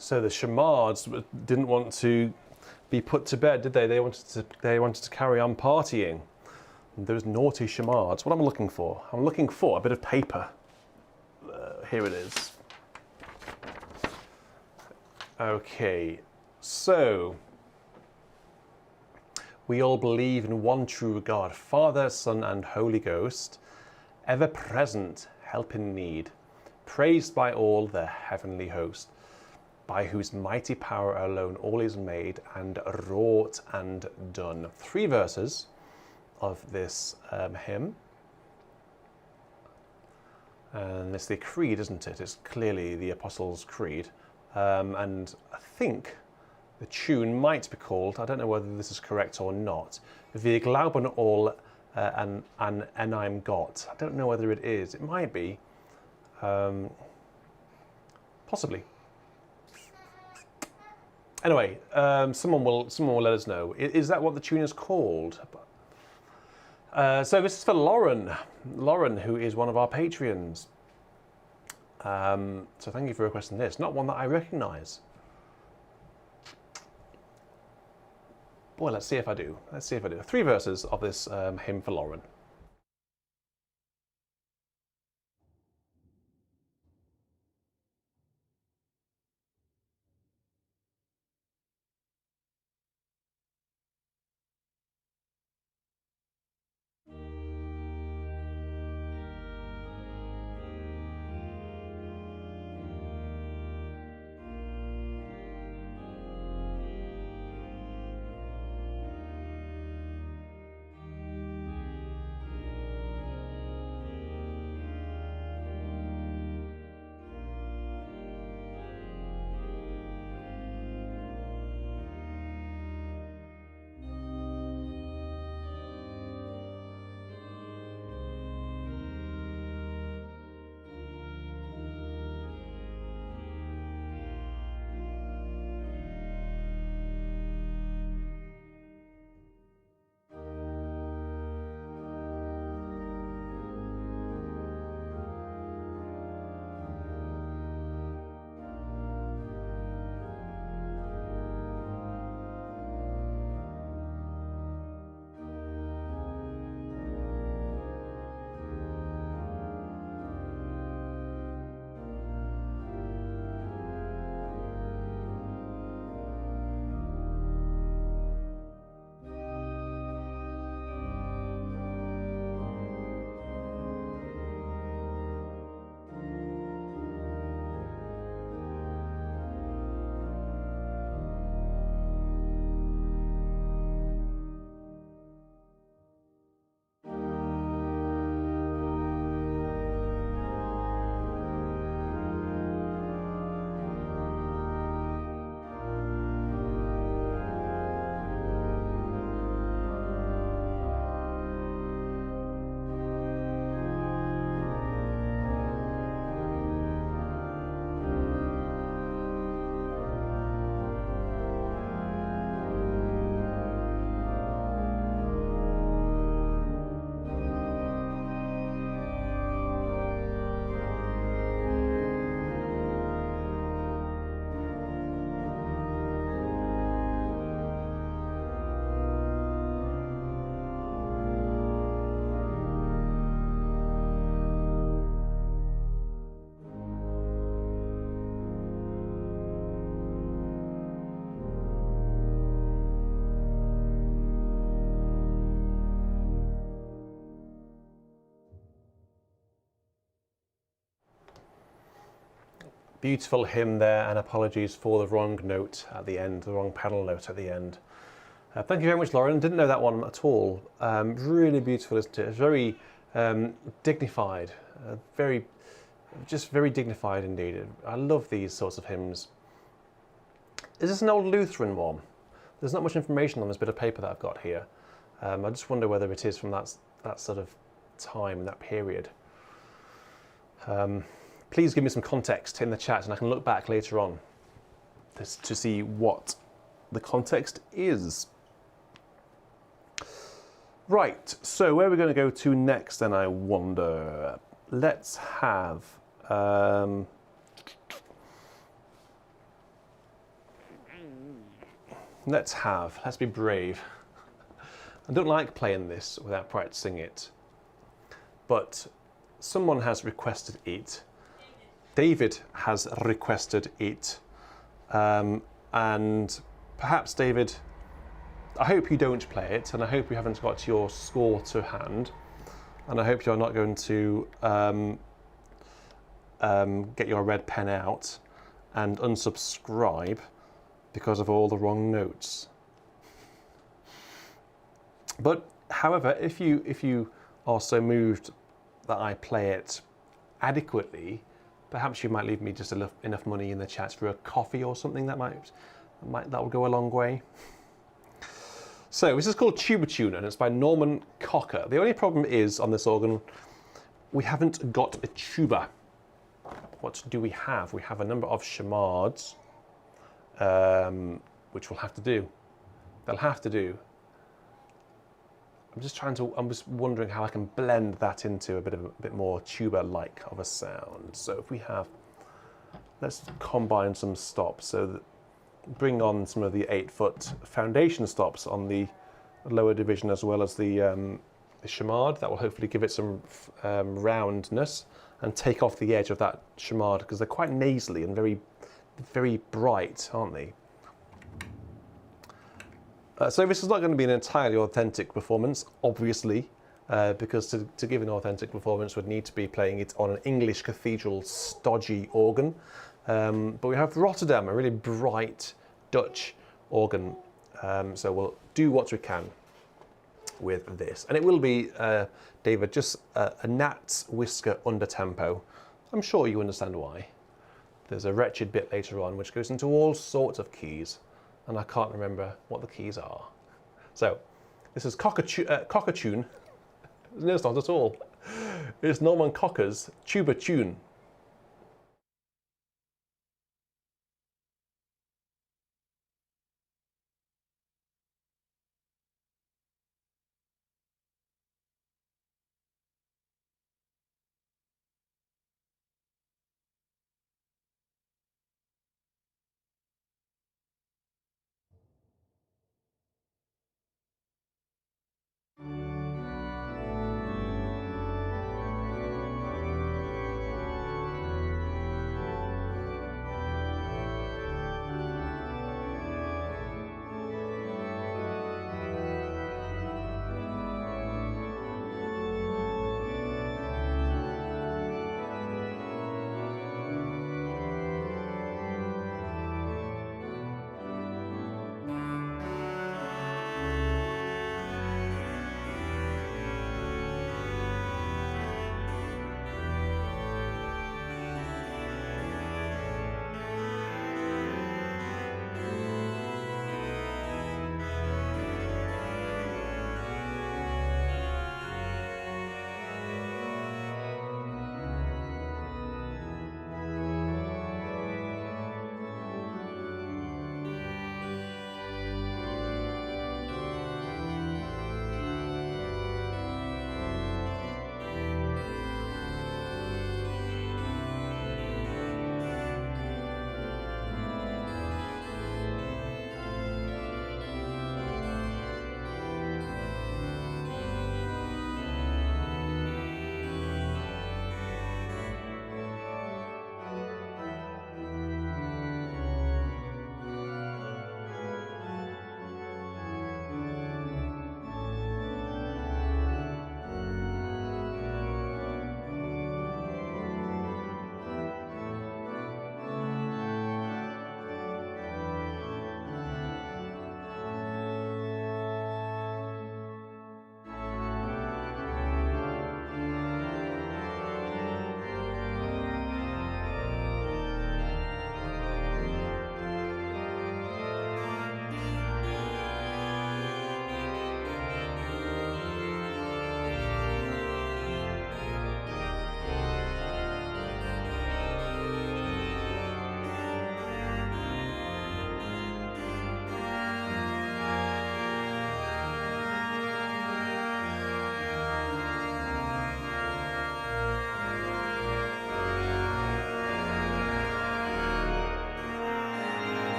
So the Shamards didn't want to be put to bed, did they? They wanted to carry on partying. And those naughty Shamards. What am I looking for? I'm looking for a bit of paper. Here it is. Okay, so we all believe in one true God, Father, Son, and Holy Ghost, ever present, help in need, praised by all the heavenly host, by whose mighty power alone all is made and wrought and done. 3 verses of this hymn. And it's the Creed, isn't it? It's clearly the Apostles' Creed. And I think the tune might be called, I don't know whether this is correct or not, Wir glauben all an einem Gott. I don't know whether it is. It might be. Possibly. Anyway, someone will let us know. Is that what the tune is called? So this is for Lauren, who is one of our Patreons. So thank you for requesting this. Not one that I recognise. Boy, let's see if I do. 3 verses of this hymn for Lauren. Beautiful hymn there, and apologies for the wrong note at the end, the wrong pedal note at the end. Thank you very much, Lauren. Didn't know that one at all. Really beautiful, isn't it? It's very dignified, very dignified indeed. I love these sorts of hymns. Is this an old Lutheran one? There's not much information on this bit of paper that I've got here. I just wonder whether it is from that sort of time, that period. Please give me some context in the chat and I can look back later on to see what the context is. Right, so where are we going to go to next then, I wonder? Let's have... Let's be brave. I don't like playing this without practicing it, but someone has requested it. David has requested it, and perhaps David, I hope you don't play it, and I hope you haven't got your score to hand, and I hope you're not going to get your red pen out and unsubscribe because of all the wrong notes. But however, if you are so moved that I play it adequately, perhaps you might leave me just enough money in the chat for a coffee or something. That will go a long way. So this is called Tuba Tune, and it's by Norman Cocker. The only problem is on this organ, we haven't got a tuba. What do we have? We have a number of chamards, which we'll have to do. They'll have to do. I'm just wondering how I can blend that into a bit more tuba-like of a sound. So if we have, let's combine some stops. So that, bring on some of the 8-foot foundation stops on the lower division as well as the chamard. That will hopefully give it some roundness and take off the edge of that chamard, because they're quite nasally and very, very bright, aren't they? So this is not going to be an entirely authentic performance, obviously, because to give an authentic performance would need to be playing it on an English cathedral stodgy organ. But we have Rotterdam, a really bright Dutch organ. So we'll do what we can with this. And it will be, David, just a gnat's whisker under tempo. I'm sure you understand why. There's a wretched bit later on which goes into all sorts of keys, and I can't remember what the keys are. So this is Cockatune. No, it's not at all. It's Norman Cocker's Tuba Tune.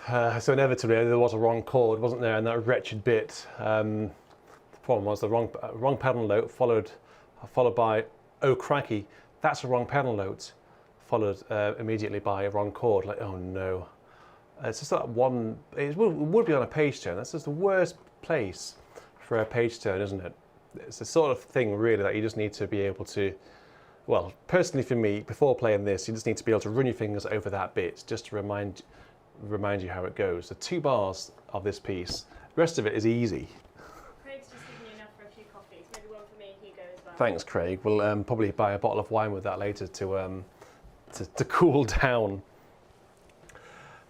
So inevitably there was a wrong chord, wasn't there? And that wretched bit. The problem was the wrong pedal note followed by oh crikey, that's a wrong pedal note, followed immediately by a wrong chord. Like, oh no. It's just that one. It would be on a page turn. That's just the worst place for a page turn, isn't it? It's the sort of thing really that you just need to be able to. Well, personally for me, before playing this, you just need to be able to run your fingers over that bit just to remind you how it goes. The 2 bars of this piece. The rest of it is easy. Craig's just given you enough for a few coffees. Maybe one for me and Hugo as well. Thanks, Craig. We'll probably buy a bottle of wine with that later to cool down.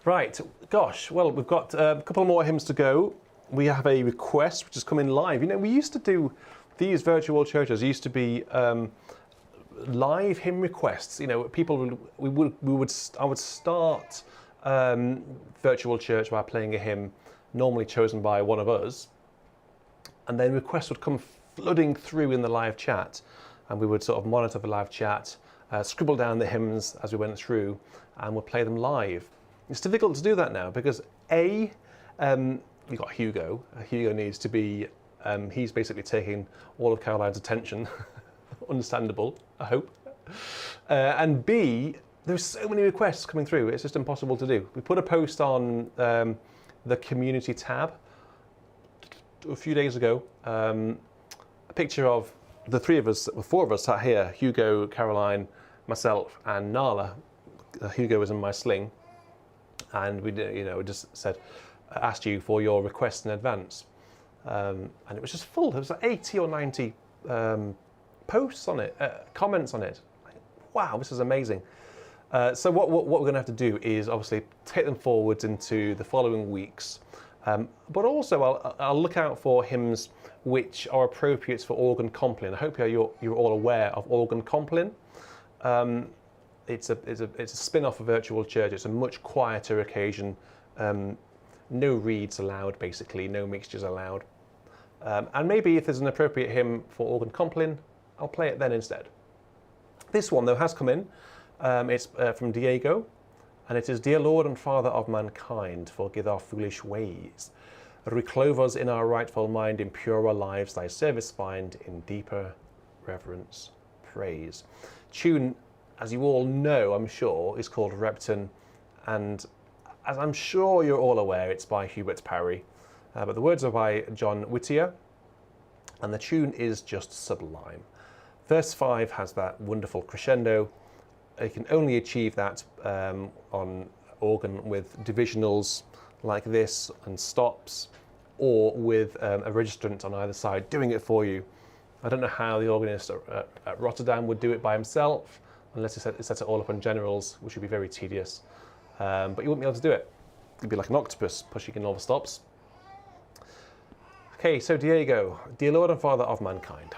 Right, gosh, well, we've got a couple more hymns to go. We have a request which has come in live. You know, we used to do these virtual churches, used to be live hymn requests. You know, people, I would start virtual church by playing a hymn normally chosen by one of us, and then requests would come flooding through in the live chat, and we would sort of monitor the live chat, scribble down the hymns as we went through, and we'd play them live. It's difficult to do that now because we've got Hugo. Hugo needs to be, he's basically taking all of Caroline's attention. Understandable, I hope. And B, there's so many requests coming through, it's just impossible to do. We put a post on the community tab a few days ago, a picture of the 4 of us sat here, Hugo, Caroline, myself and Nala. Hugo was in my sling. And we just said, asked you for your requests in advance. And it was just full. There was like 80 or 90 posts on it, comments on it. Wow, this is amazing. So what we're going to have to do is obviously take them forwards into the following weeks. But also I'll look out for hymns which are appropriate for organ compline. I hope you're all aware of organ compline. It's a spin-off of virtual church. It's a much quieter occasion. No reeds allowed, basically. No mixtures allowed. And maybe if there's an appropriate hymn for organ compline, I'll play it then instead. This one, though, has come in. It's from Diego, and it is, Dear Lord and Father of mankind, forgive our foolish ways. Reclothe us in our rightful mind, in purer lives thy service find, in deeper reverence praise. Tune, as you all know, I'm sure, is called Repton, and as I'm sure you're all aware, it's by Hubert Parry. But the words are by John Whittier, and the tune is just sublime. Verse 5 has that wonderful crescendo. You can only achieve that on organ with divisionals like this and stops, or with a registrant on either side doing it for you. I don't know how the organist at Rotterdam would do it by himself, unless he set it all up on generals, which would be very tedious. But you wouldn't be able to do it. You'd be like an octopus pushing in all the stops. Okay, so Diego, Dear Lord and Father of mankind.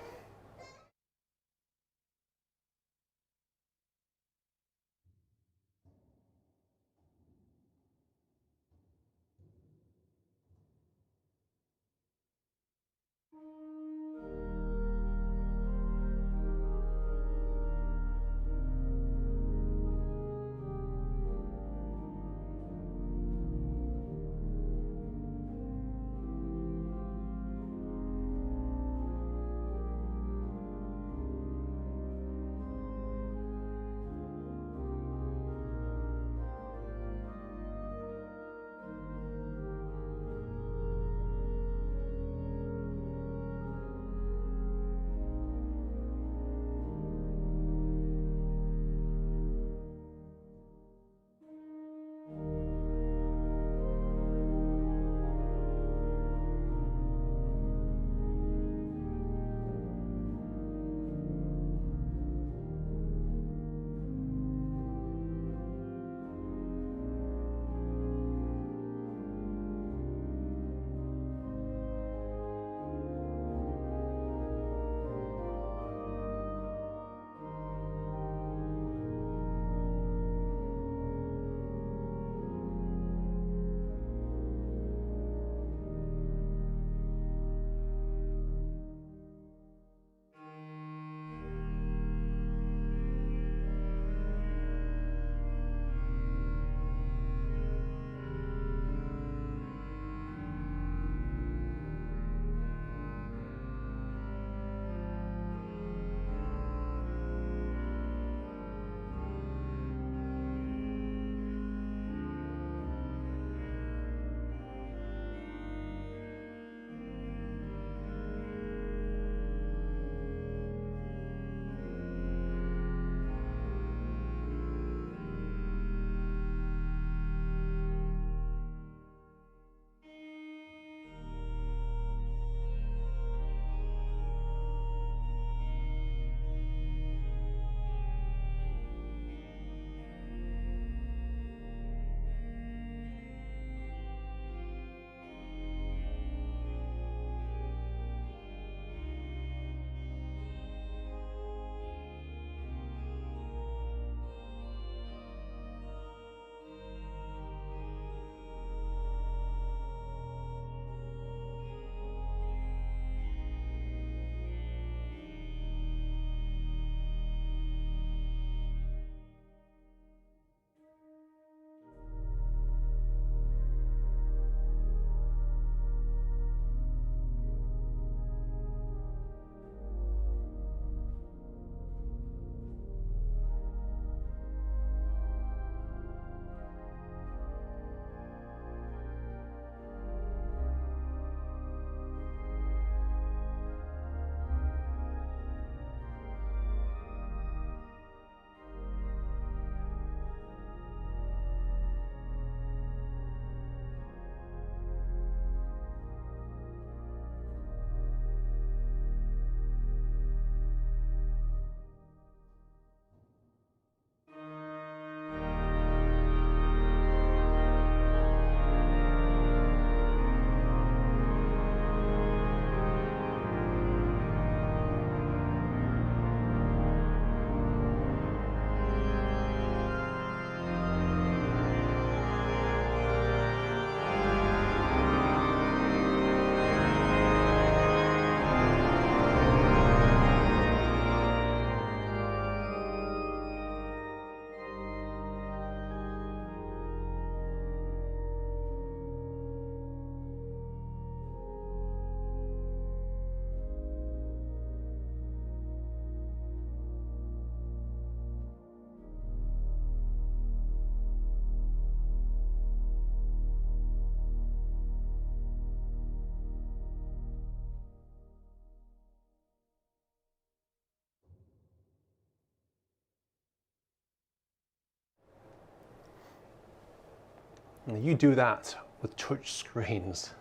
And you do that with touch screens,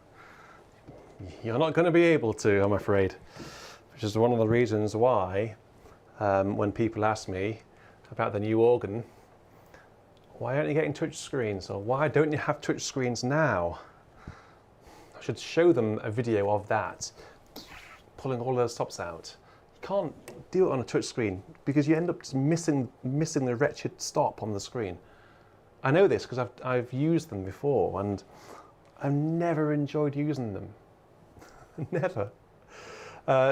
you're not going to be able to, I'm afraid, which is one of the reasons why when people ask me about the new organ, why aren't you getting touch screens, or why don't you have touch screens now? I should show them a video of that, pulling all those stops out. You can't do it on a touch screen because you end up just missing the wretched stop on the screen. I know this because I've used them before and I've never enjoyed using them. Never.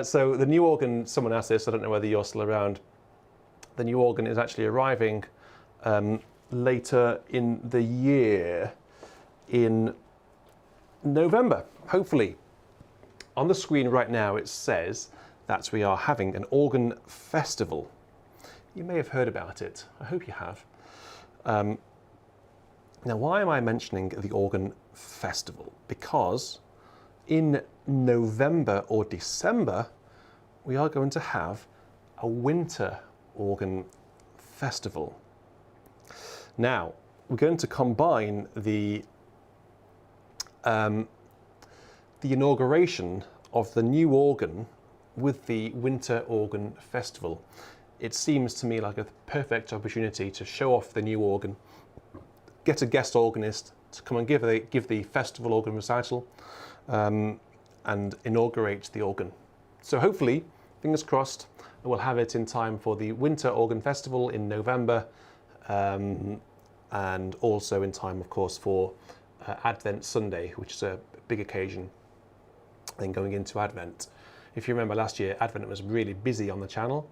So the new organ, someone asked this, I don't know whether you're still around. The new organ is actually arriving later in the year, in November, hopefully. On the screen right now it says that we are having an organ festival. You may have heard about it. I hope you have. Now, why am I mentioning the organ festival? Because in November or December, we are going to have a winter organ festival. Now, we're going to combine the inauguration of the new organ with the winter organ festival. It seems to me like a perfect opportunity to show off the new organ, get a guest organist to come and give the festival organ recital, and inaugurate the organ. So hopefully, fingers crossed, we'll have it in time for the Winter Organ Festival in November, and also in time, of course, for Advent Sunday, which is a big occasion, then going into Advent. If you remember last year, Advent was really busy on the channel.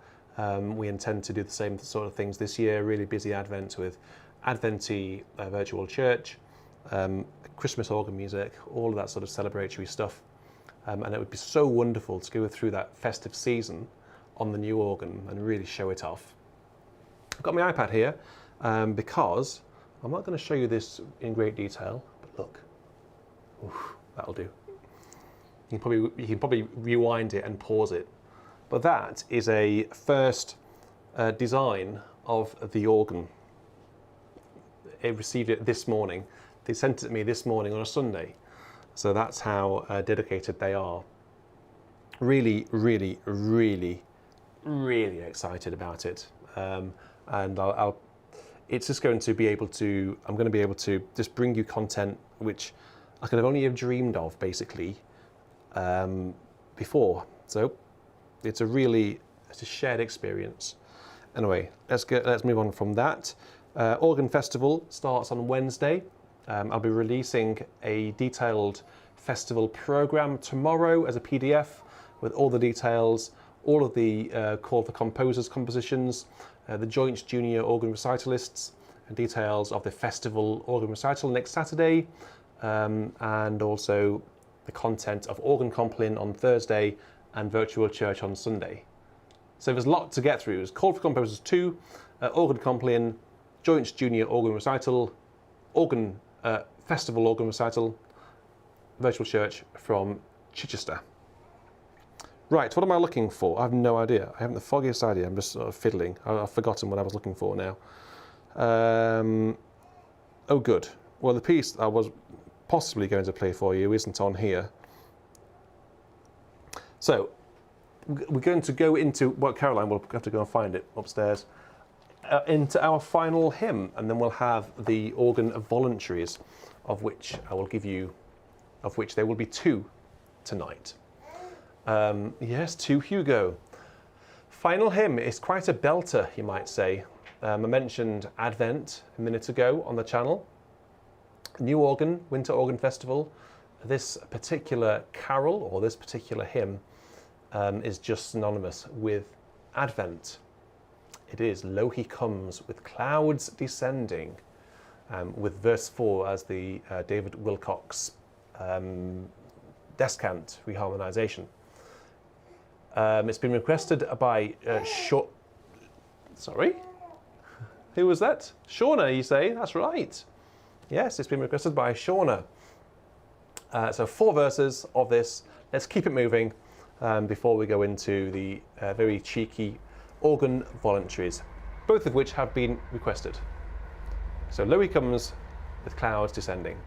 We intend to do the same sort of things this year, really busy Advent with Adventy virtual church, Christmas organ music, all of that sort of celebratory stuff. And it would be so wonderful to go through that festive season on the new organ and really show it off. I've got my iPad here because I'm not going to show you this in great detail, but look, oof, that'll do. You can probably rewind it and pause it. But that is a first design of the organ. I received it this morning. They sent it to me this morning on a Sunday. So that's how dedicated they are. Really, really, really, really excited about it. And it's just going to be able to, I'm going to be able to just bring you content which I could have only have dreamed of, basically, before. So it's a shared experience. Anyway, let's move on from that. Organ Festival starts on Wednesday. I'll be releasing a detailed festival program tomorrow as a PDF with all the details, all of the call for composers compositions, the joint junior organ recitalists, and details of the festival organ recital next Saturday, and also the content of organ compline on Thursday and virtual church on Sunday. So there's a lot to get through. There's call for composers 2, organ compline, joint junior organ recital, organ festival organ recital, virtual church from Chichester. Right, what am I looking for? I have no idea. I haven't the foggiest idea. I'm just sort of fiddling. I've forgotten what I was looking for now. Oh, good. Well, the piece I was possibly going to play for you isn't on here. So, we're going to go into, well, Caroline will have to go and find it upstairs, into our final hymn, and then we'll have the organ voluntaries, of which I will give you, of which there will be 2 tonight. Yes, 2 Hugo. Final hymn is quite a belter, you might say. I mentioned Advent a minute ago on the channel. New organ, Winter Organ Festival. This particular carol, or this particular hymn, is just synonymous with Advent. It is, "Lo he comes with clouds descending," with verse 4 as the David Wilcox descant reharmonisation. It's been requested by Sorry? Who was that? Shauna, you say? That's right. Yes, it's been requested by Shauna. So 4 verses of this. Let's keep it moving before we go into the very cheeky organ voluntaries, both of which have been requested. So "Lo he comes with clouds descending.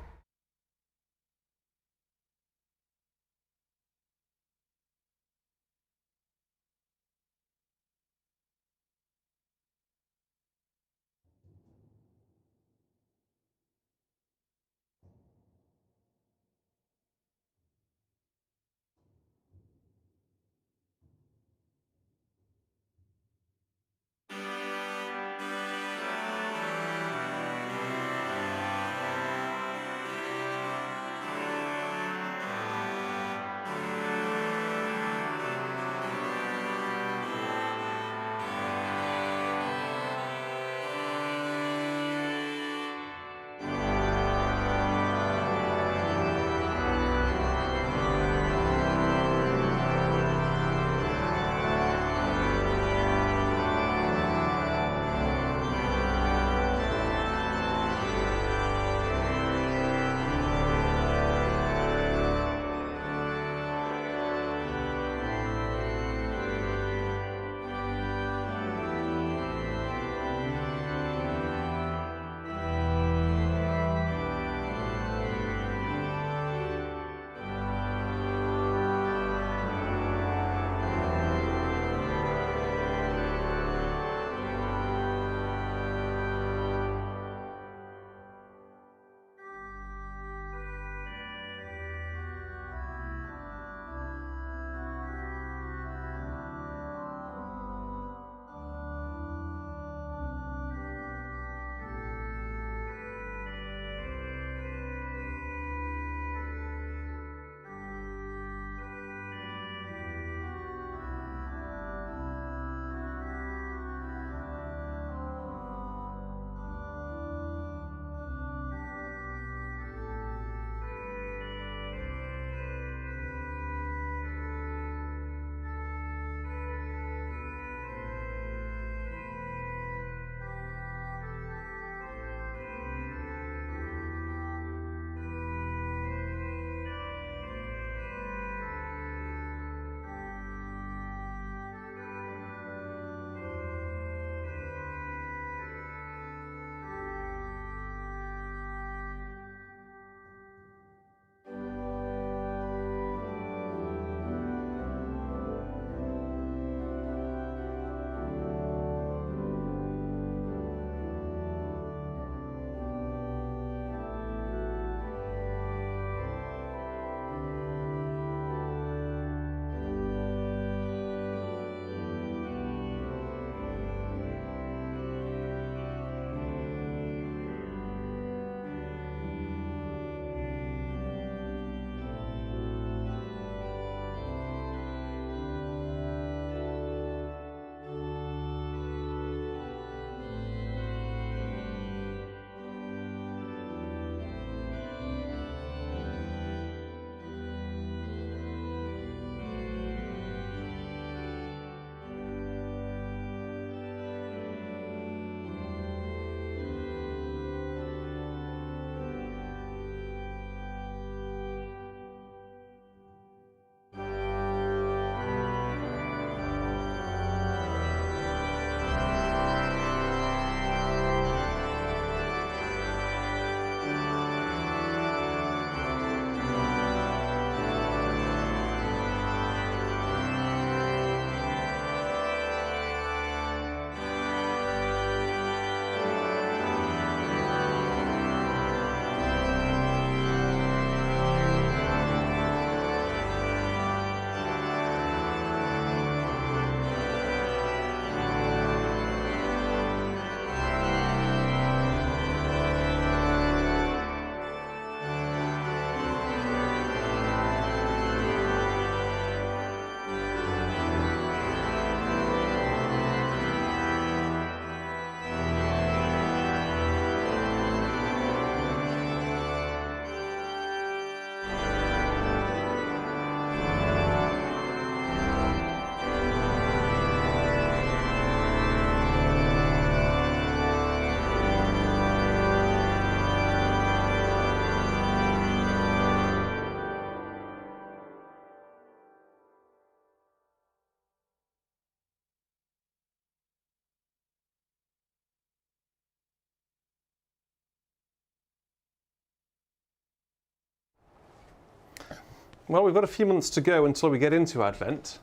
Well, we've got a few months to go until we get into Advent.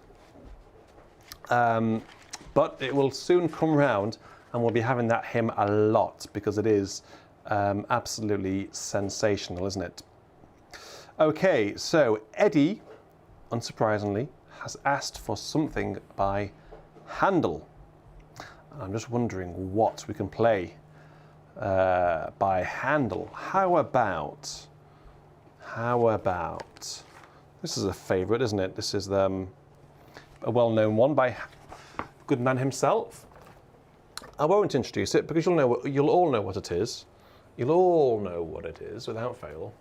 But it will soon come round and we'll be having that hymn a lot because it is absolutely sensational, isn't it? Okay, so Eddie, unsurprisingly, has asked for something by Handel. I'm just wondering what we can play by Handel. How about, this is a favourite, isn't it? This is a well-known one by Goodman himself. I won't introduce it because you'll all know what it is. You'll all know what it is without fail.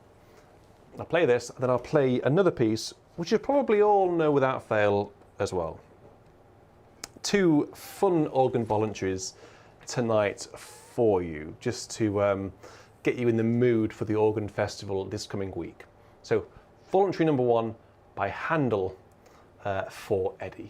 I'll play this, and then I'll play another piece, which you probably all know without fail as well. 2 fun organ voluntaries tonight for you, just to get you in the mood for the organ festival this coming week. So, voluntary number 1 by Handel for Eddie.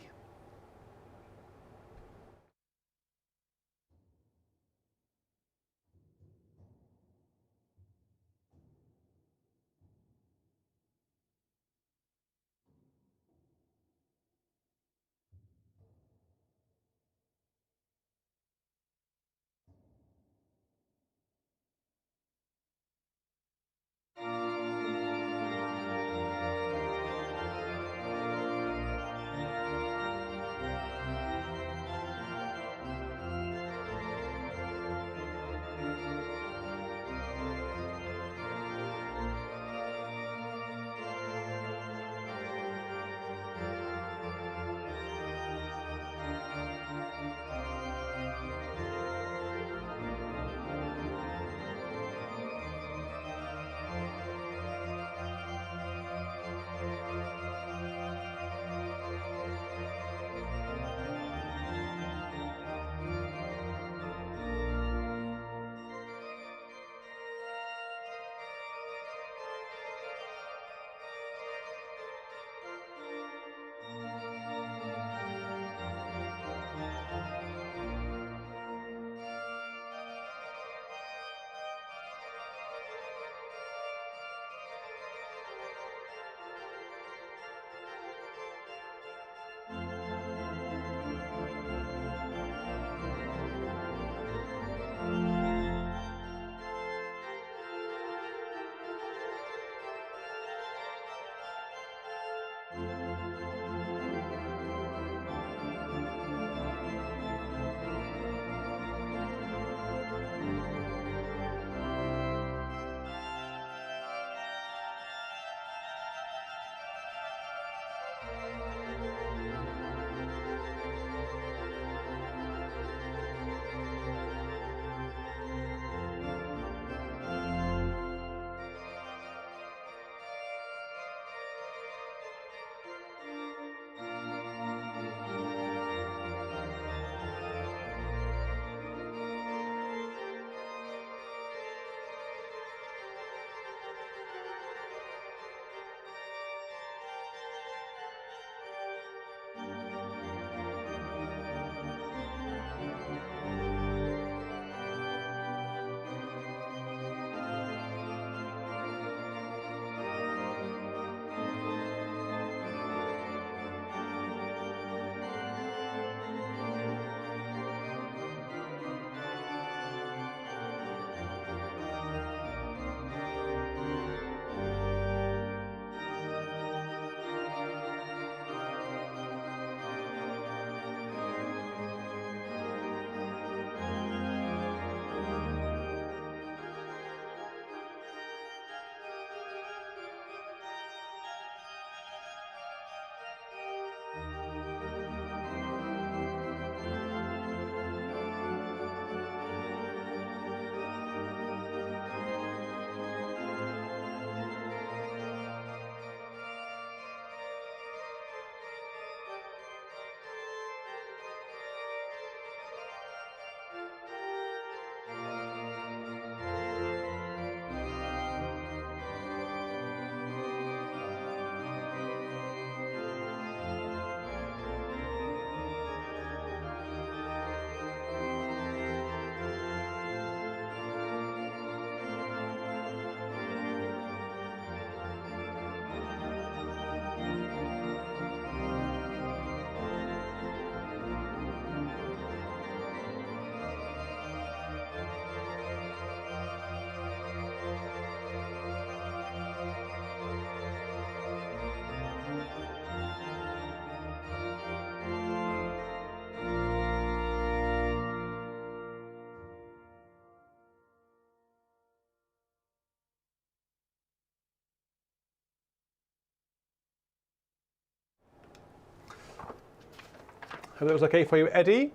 Hope it was okay for you, Eddie.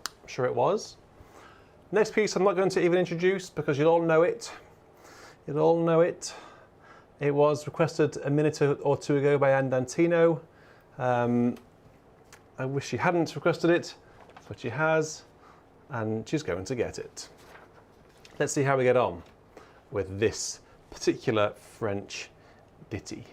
I'm sure it was. Next piece I'm not going to even introduce because you'll all know it. You'll all know it. It was requested a minute or two ago by Andantino. I wish she hadn't requested it, but she has, and she's going to get it. Let's see how we get on with this particular French ditty.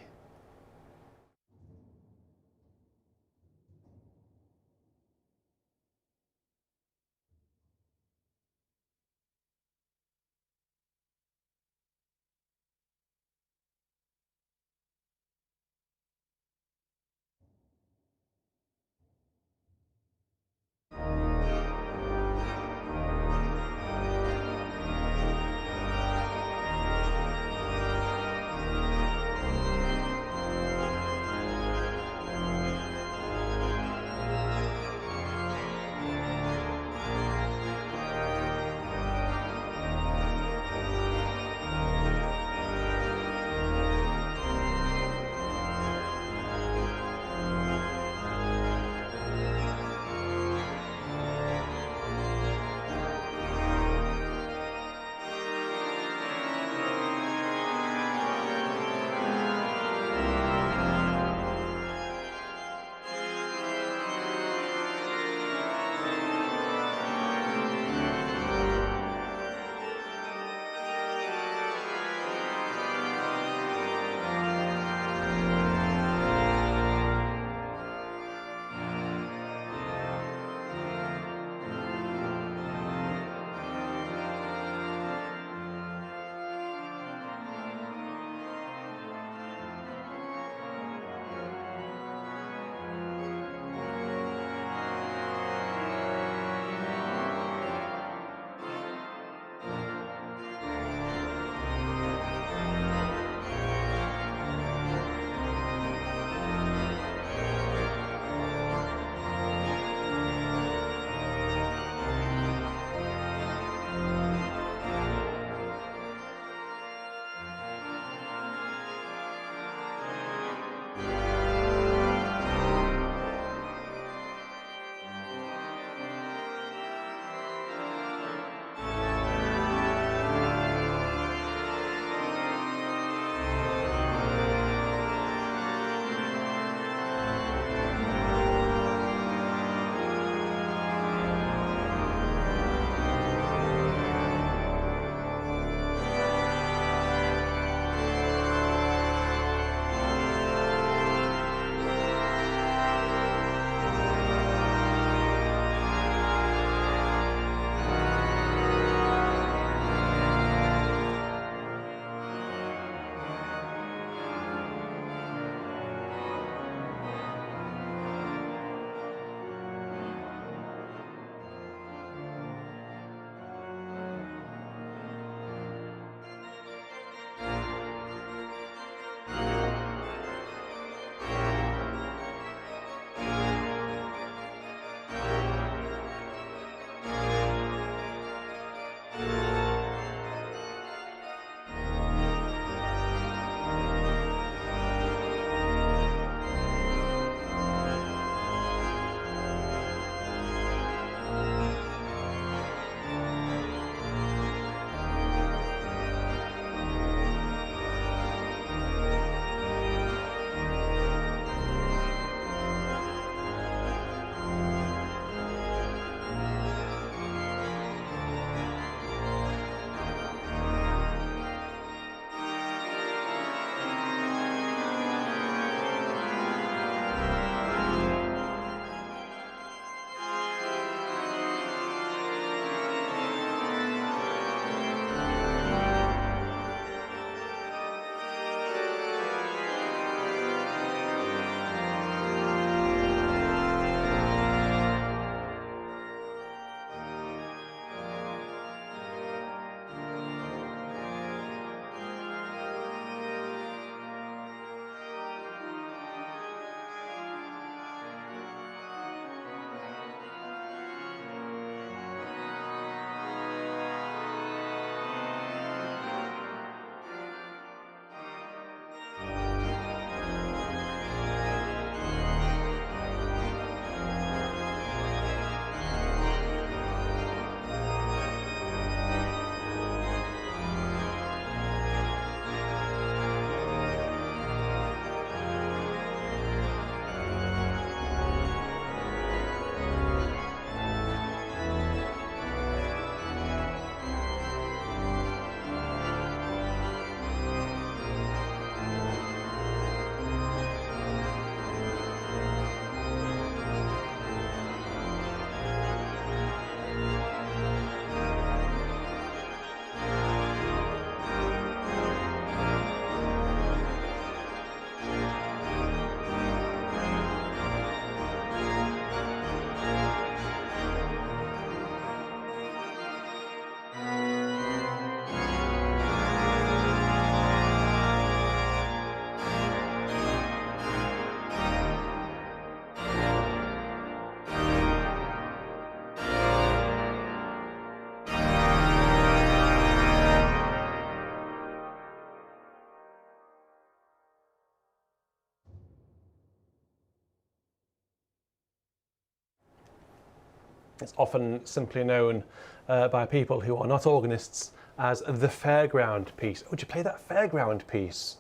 It's often simply known by people who are not organists as the fairground piece. Oh, would you play that fairground piece?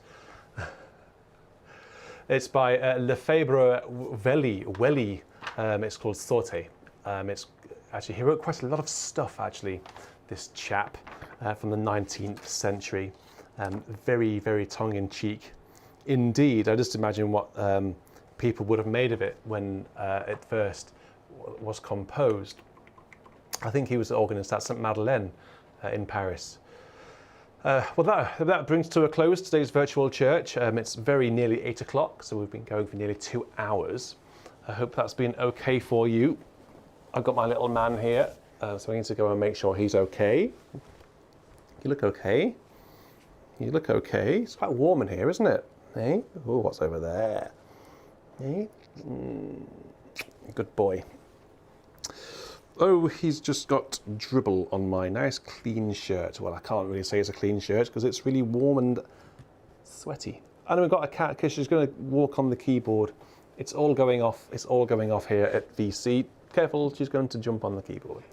It's by Lefébure-Wély. It's called Sortie. It's actually, he wrote quite a lot of stuff, actually, this chap from the 19th century. Very, very tongue-in-cheek indeed. I just imagine what people would have made of it when it first was composed. I think he was the organist at St Madeleine in Paris. Well, that brings to a close today's virtual church. It's very nearly 8 o'clock, so we've been going for nearly 2 hours. I hope that's been okay for you. I've got my little man here, so I need to go and make sure he's okay. You look okay. You look okay. It's quite warm in here, isn't it? Hey? Oh, what's over there? Hey? Good boy. Oh, he's just got dribble on my nice clean shirt. Well, I can't really say it's a clean shirt because it's really warm and sweaty. And we've got a cat because she's going to walk on the keyboard. It's all going off. It's all going off here at VC. Careful, she's going to jump on the keyboard.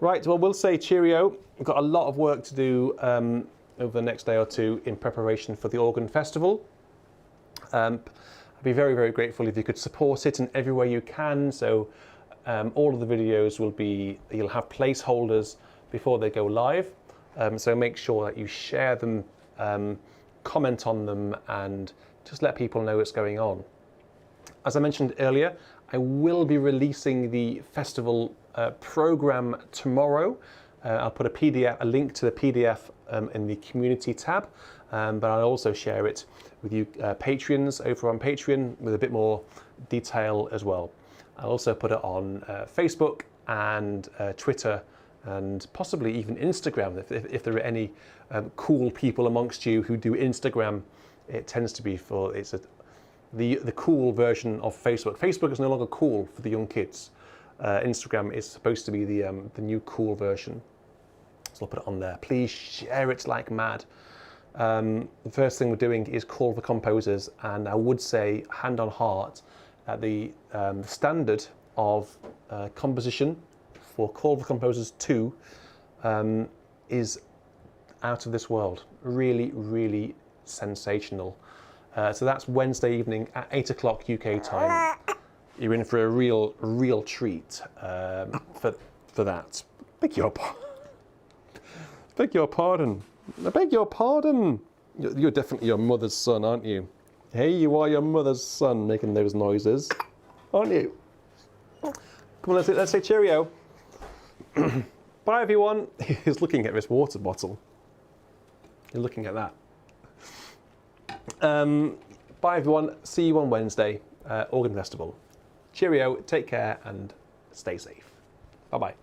Right, well, we'll say cheerio. We've got a lot of work to do over the next day or two in preparation for the Organ Festival. I'd be very, very grateful if you could support it in every way you can. So all of the videos will be, you'll have placeholders before they go live. So make sure that you share them, comment on them, and just let people know what's going on. As I mentioned earlier, I will be releasing the festival program tomorrow. I'll put a link to the PDF in the community tab, but I'll also share it with you Patreons over on Patreon with a bit more detail as well. I'll also put it on Facebook and Twitter and possibly even Instagram. If there are any cool people amongst you who do Instagram, it tends to be the cool version of Facebook. Facebook is no longer cool for the young kids. Instagram is supposed to be the new cool version. So I'll put it on there. Please share it like mad. The first thing we're doing is call for composers, and I would say, hand on heart, that the standard of composition for Call for Composers 2 is out of this world. Really, really sensational. So that's Wednesday evening at 8 o'clock UK time. You're in for a real treat for that. Beg your pardon. I beg your pardon. You're definitely your mother's son, aren't you? Hey, you are your mother's son making those noises, aren't you? Come on, let's say cheerio. Bye, everyone. He's looking at this water bottle. You're looking at that. Bye, everyone. See you on Wednesday, Organ Festival. Cheerio, take care, and stay safe. Bye-bye.